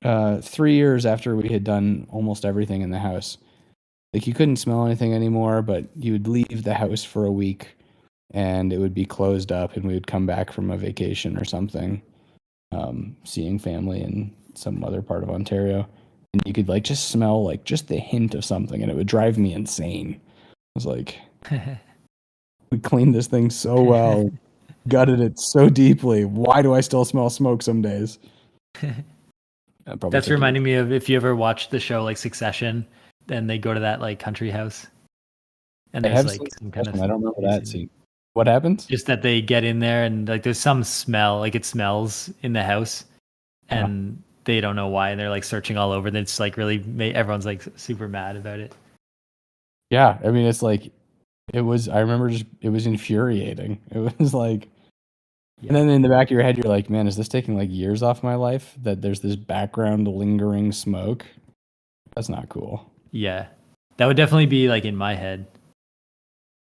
Speaker 2: 3 years after we had done almost everything in the house, like you couldn't smell anything anymore, but you would leave the house for a week and it would be closed up and we would come back from a vacation or something, seeing family in some other part of Ontario. And you could like just smell like just the hint of something and it would drive me insane. I was like, we cleaned this thing so well, gutted it so deeply. Why do I still smell smoke some days? I probably
Speaker 1: That's
Speaker 2: took it.
Speaker 1: reminding me of if you ever watched the show like Succession, then they go to that like country house, and
Speaker 2: I
Speaker 1: there's
Speaker 2: have seen
Speaker 1: like some kind of
Speaker 2: Succession. I don't remember that
Speaker 1: crazy,
Speaker 2: scene. What happens?
Speaker 1: just that they get in there and like there's some smell, like it smells in the house,
Speaker 2: Uh,
Speaker 1: and they don't know why, and they're like searching all over, and it's like really everyone's like super mad about it.
Speaker 2: yeah, I mean, it's like it was. I remember just it was infuriating. It was like, and
Speaker 1: Yeah.
Speaker 2: then in the back of your head, you're like, man, is this taking like years off my life? That there's this background lingering smoke. That's not cool.
Speaker 1: Yeah, that would definitely be like in my head.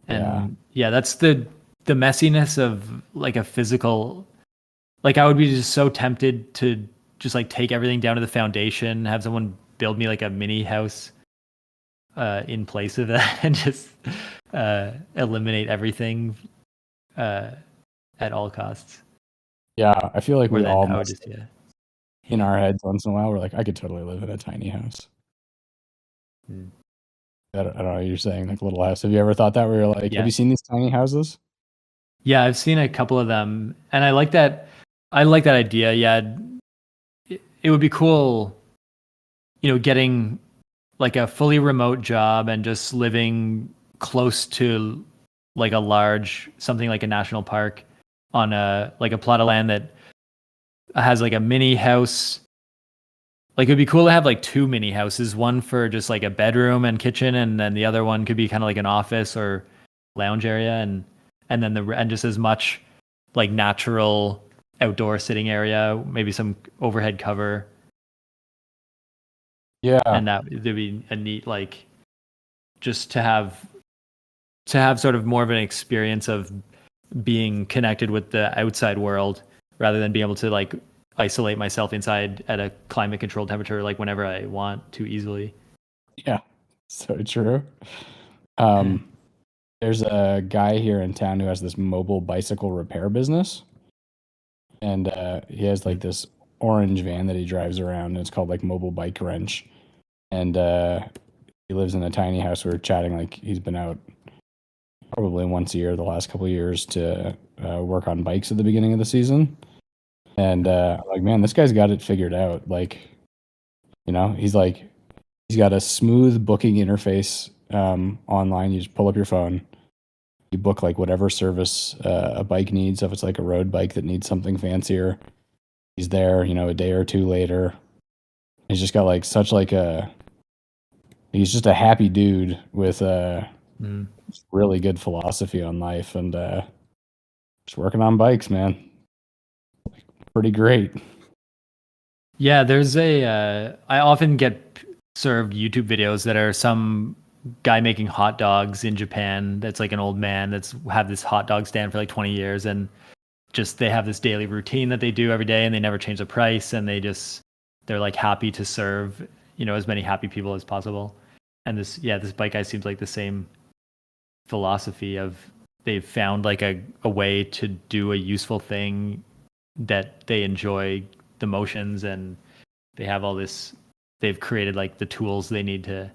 Speaker 2: Yeah.
Speaker 1: And yeah, that's the messiness of like a physical, like I would be just so tempted to just like take everything down to the foundation, have someone build me like a mini house in place of that and just eliminate everything uh, at all costs.
Speaker 2: Yeah. I feel like
Speaker 1: Or
Speaker 2: we
Speaker 1: then
Speaker 2: all
Speaker 1: I would
Speaker 2: must
Speaker 1: just yeah.
Speaker 2: in
Speaker 1: Yeah.
Speaker 2: our heads once in a while. We're like, I could totally live in a tiny house.
Speaker 1: Mm.
Speaker 2: I don't know. You're saying like little house. Have you ever thought that where you're like, have
Speaker 1: Yeah.
Speaker 2: you seen these tiny houses?
Speaker 1: Yeah, I've seen a couple of them and I like that. I like that idea. Yeah. It would be cool, getting like a fully remote job and just living close to like a large something like a national park on a plot of land that has like a mini house. Like it'd be cool to have like two mini houses, one for just like a bedroom and kitchen, and then the other one could be kind of like an office or lounge area, and then and just as much like natural outdoor sitting area, maybe some overhead cover,
Speaker 2: Yeah.
Speaker 1: and that there'd be a neat like just to have sort of more of an experience of being connected with the outside world rather than being able to like isolate myself inside at a climate controlled temperature like whenever I want too easily.
Speaker 2: Yeah. So true. Um, there's a guy here in town who has this mobile bicycle repair business, and he has like this orange van that he drives around, and it's called like Mobile Bike Wrench. And he lives in a tiny house. We were chatting like he's been out probably once a year the last couple of years to work on bikes at the beginning of the season. And like, man, this guy's got it figured out. Like, he's like, he's got a smooth booking interface online. You just pull up your phone, you book like whatever service a bike needs. So if it's like a road bike that needs something fancier, he's there, a day or two later. He's just got like such like he's just a happy dude with
Speaker 1: Mm.
Speaker 2: really good philosophy on life and just working on bikes, man. Pretty great.
Speaker 1: Yeah, there's I often get served YouTube videos that are some guy making hot dogs in Japan that's like an old man that's had this hot dog stand for like 20 years and just they have this daily routine that they do every day and they never change the price and they're like happy to serve, as many happy people as possible. And this bike guy seems like the same philosophy of they've found like a way to do a useful thing that they enjoy the motions and they have all this they've created like the tools they need to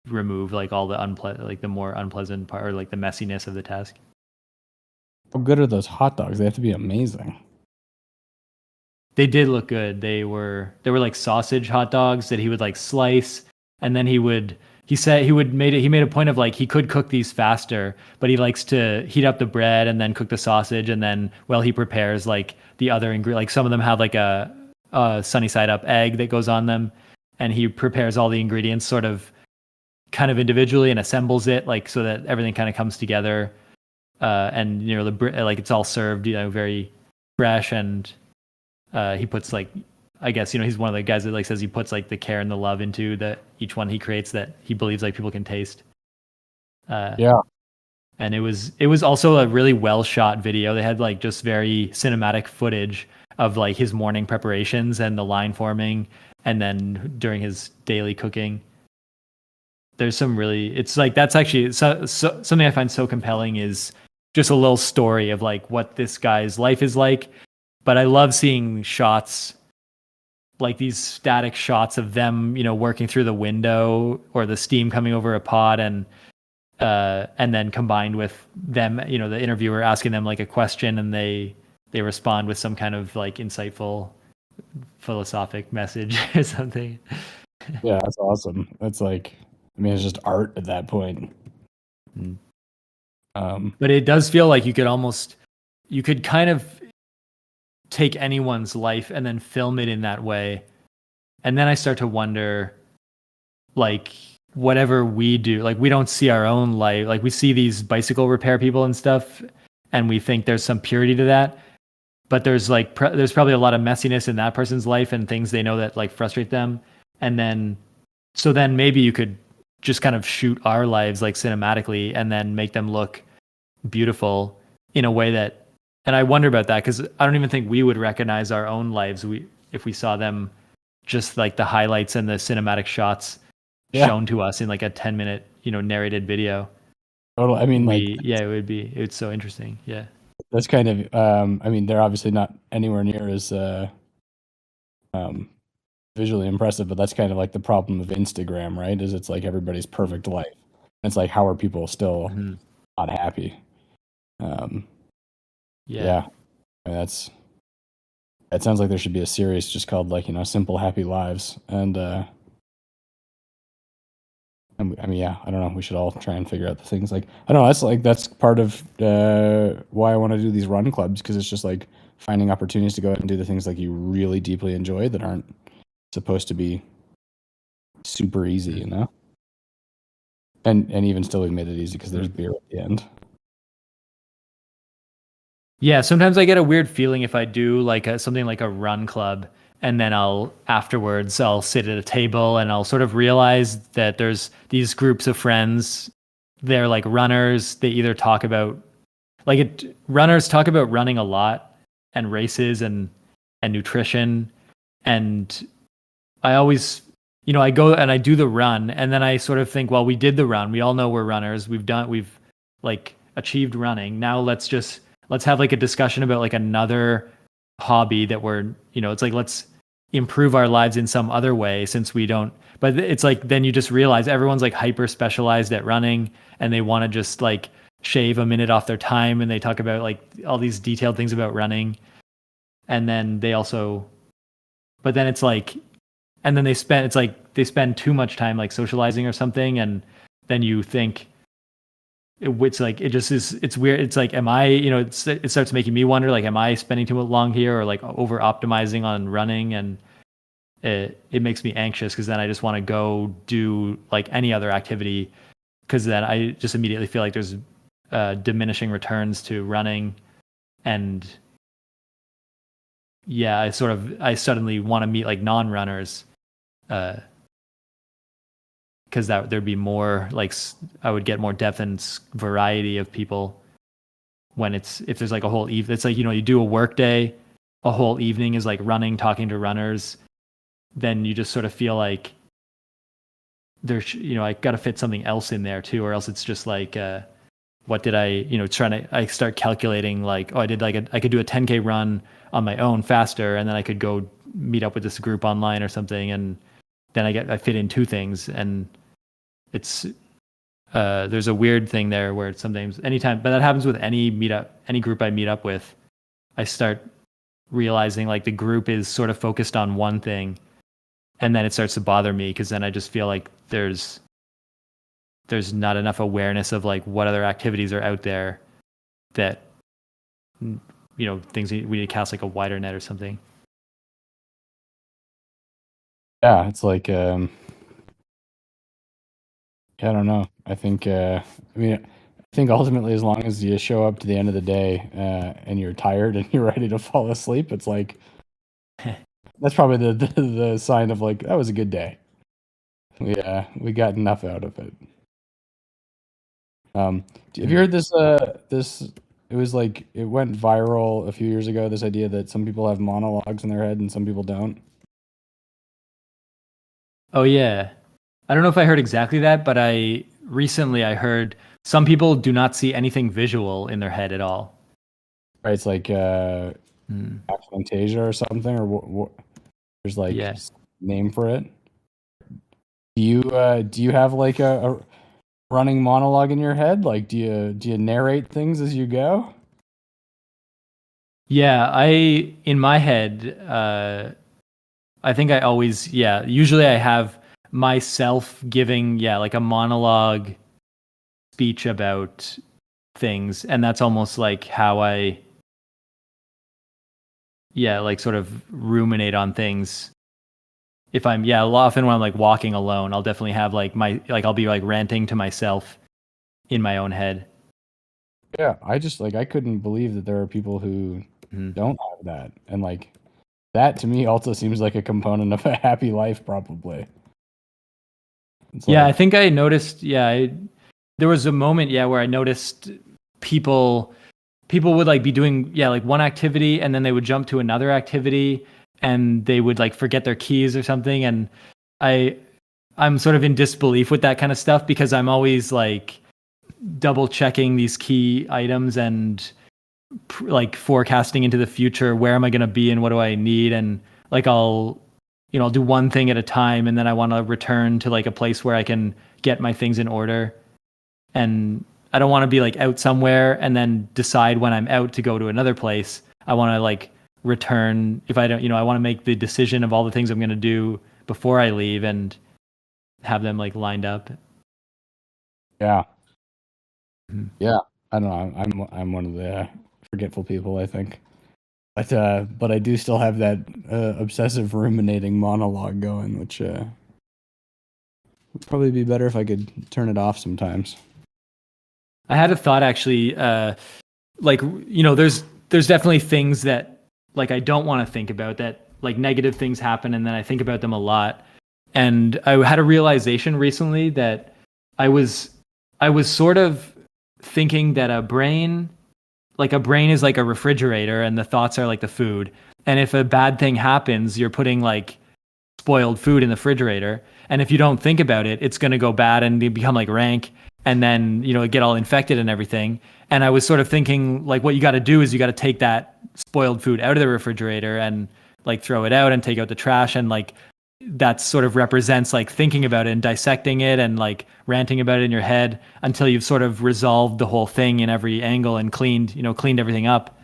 Speaker 1: remove like all the like the more unpleasant part or like the messiness of the task.
Speaker 2: How good are those hot dogs? They have to be amazing.
Speaker 1: They did look good. They were like sausage hot dogs that he would like slice and then he said he made a point of like he could cook these faster, but he likes to heat up the bread and then cook the sausage and then he prepares like the other ingredient like some of them have like a sunny side up egg that goes on them and he prepares all the ingredients sort of kind of individually and assembles it like so that everything kind of comes together and like it's all served very fresh and he puts like I guess he's one of the guys that like says he puts like the care and the love into that each one he creates that he believes like people can taste.
Speaker 2: Yeah.
Speaker 1: And it was also a really well shot video. They had like just very cinematic footage of like his morning preparations and the line forming, and then during his daily cooking. There's some really it's like that's actually something I find so compelling is just a little story of like what this guy's life is like. But I love seeing shots like these static shots of them, working through the window or the steam coming over a pot and then combined with them, the interviewer asking them like a question and they respond with some kind of like insightful philosophic message or something.
Speaker 2: Yeah, that's awesome. That's like, I mean, it's just art at that point.
Speaker 1: Mm.
Speaker 2: Um,
Speaker 1: But it does feel like you could kind of take anyone's life and then film it in that way. And then I start to wonder, like, whatever we do, like, we don't see our own life. Like, we see these bicycle repair people and stuff, and we think there's some purity to that. But there's like, there's probably a lot of messiness in that person's life and things they know that like frustrate them. And then, so then maybe you could just kind of shoot our lives like cinematically and then make them look beautiful in a way that, and I wonder about that because I don't even think we would recognize our own lives if we saw them just like the highlights and the cinematic shots
Speaker 2: Yeah,
Speaker 1: shown to us in like a 10-minute, narrated video.
Speaker 2: totally. I mean, like
Speaker 1: It's so interesting. Yeah.
Speaker 2: that's kind of I mean, they're obviously not anywhere near as um visually impressive, but that's kind of like the problem of Instagram, right? Is it's like everybody's perfect life. It's like how are people still
Speaker 1: Mhm.
Speaker 2: not happy? Um,
Speaker 1: Yeah.
Speaker 2: yeah, I mean, that sounds like there should be a series just called like Simple Happy Lives, and I mean, yeah, I don't know. We should all try and figure out the things like I don't know. That's part of why I want to do these run clubs because it's just like finding opportunities to go out and do the things like you really deeply enjoy that aren't supposed to be super easy,
Speaker 1: Mhm.
Speaker 2: And even still, we've made it easy because there's beer at the end.
Speaker 1: Yeah, sometimes I get a weird feeling if I do like something like a run club, and then I'll sit at a table and I'll sort of realize that there's these groups of friends. They're like runners. They either talk about runners talk about running a lot and races and nutrition, and I always, I go and I do the run, and then I sort of think, well, we did the run. We all know we're runners. We've like achieved running. Now let's have like a discussion about like another hobby that it's like let's improve our lives in some other way since we don't. But it's like then you just realize everyone's like hyper specialized at running, and they want to just like shave a minute off their time, and they talk about like all these detailed things about running, and then they also, but then it's like and then they spend too much time like socializing or something, and then you think it's like it just is it's weird. It's like am I it starts making me wonder like am I spending too long here or like over optimizing on running, and it makes me anxious because then I just want to go do like any other activity because then I just immediately feel like there's diminishing returns to running. And yeah, I suddenly want to meet like non-runners because that there'd be more like I would get more depth and variety of people when if there's like a whole eve. It's like you do a work day, a whole evening is like running, talking to runners. Then you just sort of feel like there's I got to fit something else in there too, or else it's just like what did I start calculating like oh I could do a 10K run on my own faster, and then I could go meet up with this group online or something, and then I fit in two things, and it's there's a weird thing there where it's sometimes anytime, but that happens with any group I meet up with. I start realizing like the group is sort of focused on one thing, and then it starts to bother me because then I just feel like there's not enough awareness of like what other activities are out there that things we need to cast like a wider net or something.
Speaker 2: Yeah, it's like I don't know. I think I mean I think ultimately as long as you show up to the end of the day and you're tired and you're ready to fall asleep, it's like that's probably the sign of like that was a good day. Yeah, we got enough out of it. Have you heard this it was like it went viral a few years ago, this idea that some people have monologues in their head and some people don't?
Speaker 1: Oh yeah, I don't know if I heard exactly that, but I heard some people do not see anything visual in their head at all.
Speaker 2: Right, it's like
Speaker 1: Hmm.
Speaker 2: aphantasia or something, or what there's like
Speaker 1: Yeah.
Speaker 2: name for it. Do you have like a running monologue in your head? Like do you narrate things as you go?
Speaker 1: Yeah, in my head, I think I always, usually I have myself giving, like a monologue speech about things. And that's almost like how like sort of ruminate on things. If often when I'm like walking alone, I'll definitely have like I'll be like ranting to myself in my own head.
Speaker 2: Yeah, I just like I couldn't believe that there are people who
Speaker 1: Mhm.
Speaker 2: don't have that. And like that to me also seems like a component of a happy life probably. It's
Speaker 1: Yeah,
Speaker 2: like,
Speaker 1: I think I noticed. Yeah, there was a moment, yeah, where I noticed people would like be doing, yeah, like one activity and then they would jump to another activity and they would like forget their keys or something. And I I'm sort of in disbelief with that kind of stuff because I'm always like double checking these key items and like forecasting into the future. Where am I going to be and what do I need? And like I'll do one thing at a time and then I want to return to like a place where I can get my things in order. And I don't want to be like out somewhere and then decide when I'm out to go to another place. I want to like return if I don't, I want to make the decision of all the things I'm going to do before I leave and have them like lined up.
Speaker 2: yeah,
Speaker 1: Mhm.
Speaker 2: yeah. I don't know. I'm one of the forgetful people, I think. But I do still have that obsessive ruminating monologue going, which would probably be better if I could turn it off sometimes.
Speaker 1: I had a thought actually, like there's definitely things that like I don't want to think about, that like negative things happen and then I think about them a lot. And I had a realization recently that I was I was sort of thinking that a brain is like a refrigerator and the thoughts are like the food. And if a bad thing happens, you're putting like spoiled food in the refrigerator. And if you don't think about it, it's going to go bad and become like rank and then, get all infected and everything. And I was sort of thinking like what you got to do is you got to take that spoiled food out of the refrigerator and like throw it out and take out the trash. And like that sort of represents like thinking about it and dissecting it and like ranting about it in your head until you've sort of resolved the whole thing in every angle and cleaned everything up.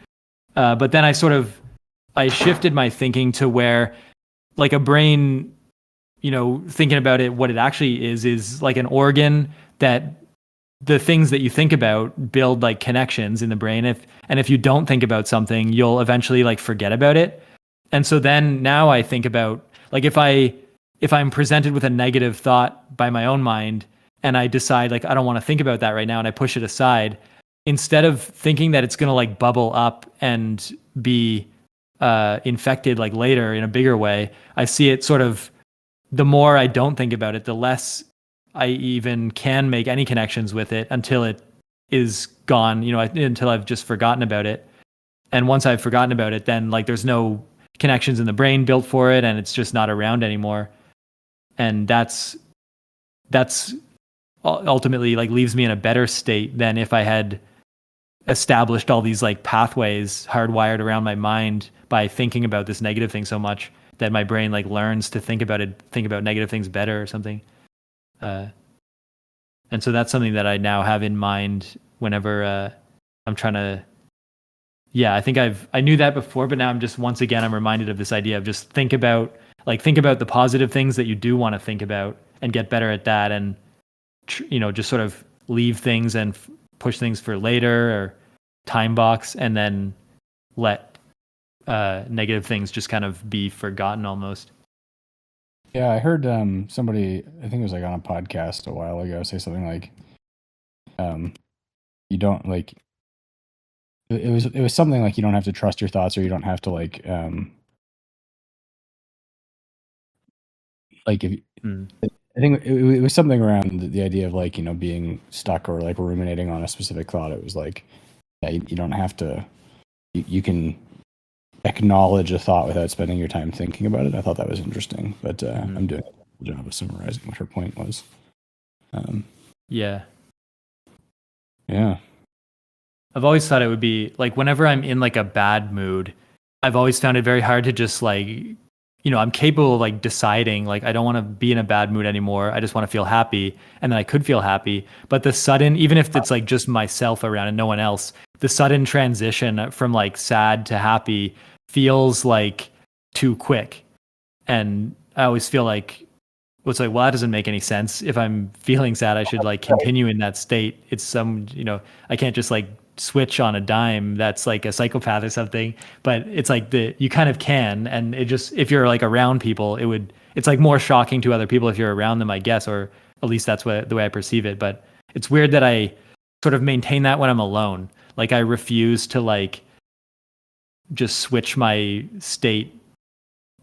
Speaker 1: But then I shifted my thinking to where like a brain, thinking about it, what it actually is like an organ that the things that you think about build like connections in the brain. If you don't think about something, you'll eventually like forget about it. And so then now I think about like if I'm presented with a negative thought by my own mind and I decide like I don't want to think about that right now and I push it aside, instead of thinking that it's going to like bubble up and be infected like later in a bigger way, I see it sort of, the more I don't think about it, the less I even can make any connections with it until it is gone, until I've just forgotten about it. And once I've forgotten about it, then like there's no connections in the brain built for it and it's just not around anymore. And that's ultimately like leaves me in a better state than if I had established all these like pathways hardwired around my mind by thinking about this negative thing so much that my brain like learns to think about negative things better or something. Uh, and so that's something that I now have in mind whenever I'm trying to. Yeah, I think I knew that before, but now once again I'm reminded of this idea of just think about the positive things that you do want to think about and get better at that, and just sort of leave things and push things for later or time box, and then let negative things just kind of be forgotten almost.
Speaker 2: Yeah, I heard somebody, I think it was like on a podcast a while ago, say something like, um, you don't like it was something like you don't have to trust your thoughts, or you don't have to like if
Speaker 1: Mm.
Speaker 2: I think it was something around the idea of like, being stuck or like ruminating on a specific thought. It was like, yeah, you don't have to, you can acknowledge a thought without spending your time thinking about it. I thought that was interesting, but
Speaker 1: Mm-hmm.
Speaker 2: I'm doing a good job of summarizing what her point was.
Speaker 1: Yeah.
Speaker 2: Yeah.
Speaker 1: I've always thought it would be like whenever I'm in like a bad mood, I've always found it very hard to just like, I'm capable of like deciding like I don't want to be in a bad mood anymore. I just want to feel happy. And then I could feel happy. But the sudden, even if it's like just myself around and no one else, the sudden transition from like sad to happy feels like too quick. And I always feel like, well, it's like, well, that doesn't make any sense. If I'm feeling sad, I should like continue in that state. It's I can't just like switch on a dime. That's like a psychopath or something. But it's like you kind of can. And it just, if you're like around people, it's like more shocking to other people if you're around them, I guess, or at least that's the way I perceive it. But it's weird that I sort of maintain that when I'm alone. Like I refuse to like just switch my state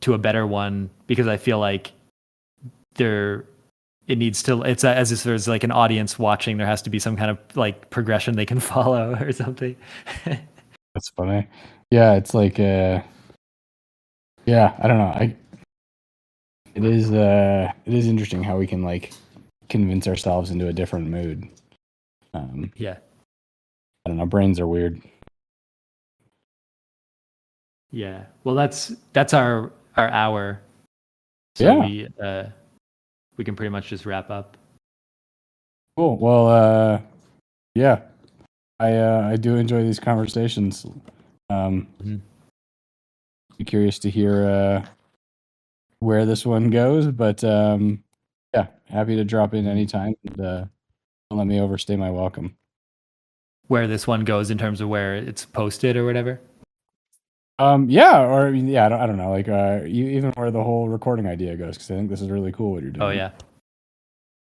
Speaker 1: to a better one because I feel like there it needs to, it's as if there's like an audience watching, there has to be some kind of like progression they can follow or something.
Speaker 2: That's funny. Yeah, it's like yeah, I don't know. It is interesting how we can like convince ourselves into a different mood.
Speaker 1: Yeah.
Speaker 2: I don't know, brains are weird.
Speaker 1: Yeah. Well, that's our hour. So
Speaker 2: Yeah.
Speaker 1: we can pretty much just wrap up.
Speaker 2: Cool. Well, yeah. I do enjoy these conversations.
Speaker 1: Mhm.
Speaker 2: Be curious to hear where this one goes, but yeah, happy to drop in anytime, and don't let me overstay my welcome.
Speaker 1: Where this one goes in terms of where it's posted or whatever.
Speaker 2: Yeah, or I mean, yeah, I don't know, like even where the whole recording idea goes, because I think this is really cool what you're doing.
Speaker 1: Oh yeah.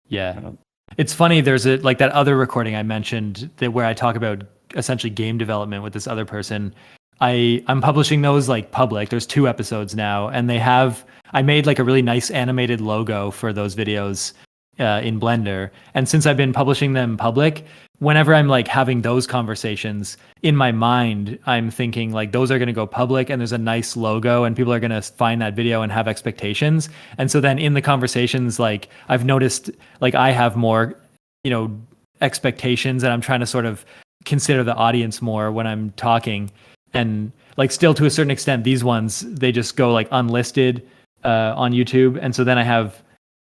Speaker 1: Yeah.
Speaker 2: I don't-
Speaker 1: It's funny, there's a like that other recording I mentioned that where I talk about essentially game development with this other person. I'm publishing those like public. There's 2 episodes now, and I made like a really nice animated logo for those videos in Blender. And since I've been publishing them public, whenever I'm like having those conversations in my mind, I'm thinking like those are going to go public and there's a nice logo and people are going to find that video and have expectations. And so then in the conversations, like I've noticed like I have more, expectations, and I'm trying to sort of consider the audience more when I'm talking. And like still to a certain extent, these ones, they just go like unlisted on YouTube. And so then I have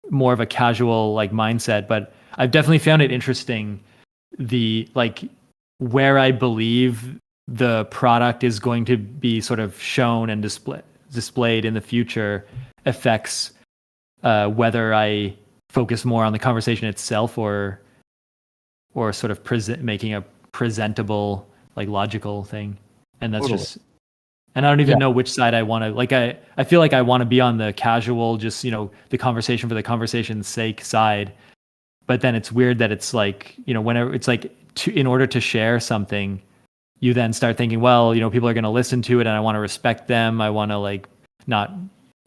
Speaker 1: more of a casual like mindset, but I've definitely found it interesting the like where I believe the product is going to be sort of shown and displayed in the future affects whether I focus more on the conversation itself or sort of making a presentable like logical thing. And that's
Speaker 2: Totally.
Speaker 1: just, and I don't even
Speaker 2: Yeah.
Speaker 1: know which side I want to like. I feel like I want to be on the casual, just the conversation for the conversation's sake side. But then it's weird that it's like whenever it's like in order to share something, you then start thinking, well, people are going to listen to it, and I want to respect them. I want to like not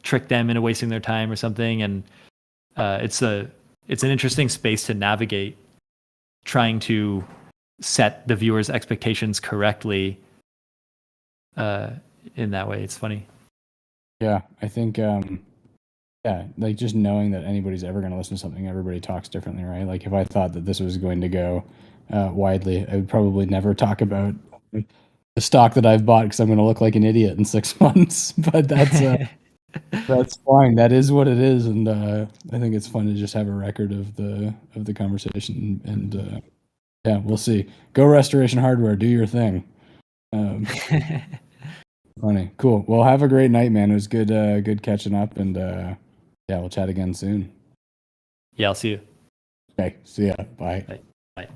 Speaker 1: trick them into wasting their time or something. And it's an interesting space to navigate, trying to set the viewer's expectations correctly. In that way, it's funny.
Speaker 2: Yeah, I think yeah, like just knowing that anybody's ever going to listen to something, everybody talks differently, right? Like if I thought that this was going to go widely, I would probably never talk about the stock that I've bought because I'm going to look like an idiot in 6 months. But that's fine. That is what it is, and I think it's fun to just have a record of the conversation. And yeah, we'll see. Go Restoration Hardware, do your thing. Funny, cool. Well, have a great night, man. It was good catching up, and yeah, we'll chat again soon.
Speaker 1: Yeah, I'll see you.
Speaker 2: Okay, see ya. Bye.
Speaker 1: Bye. Bye.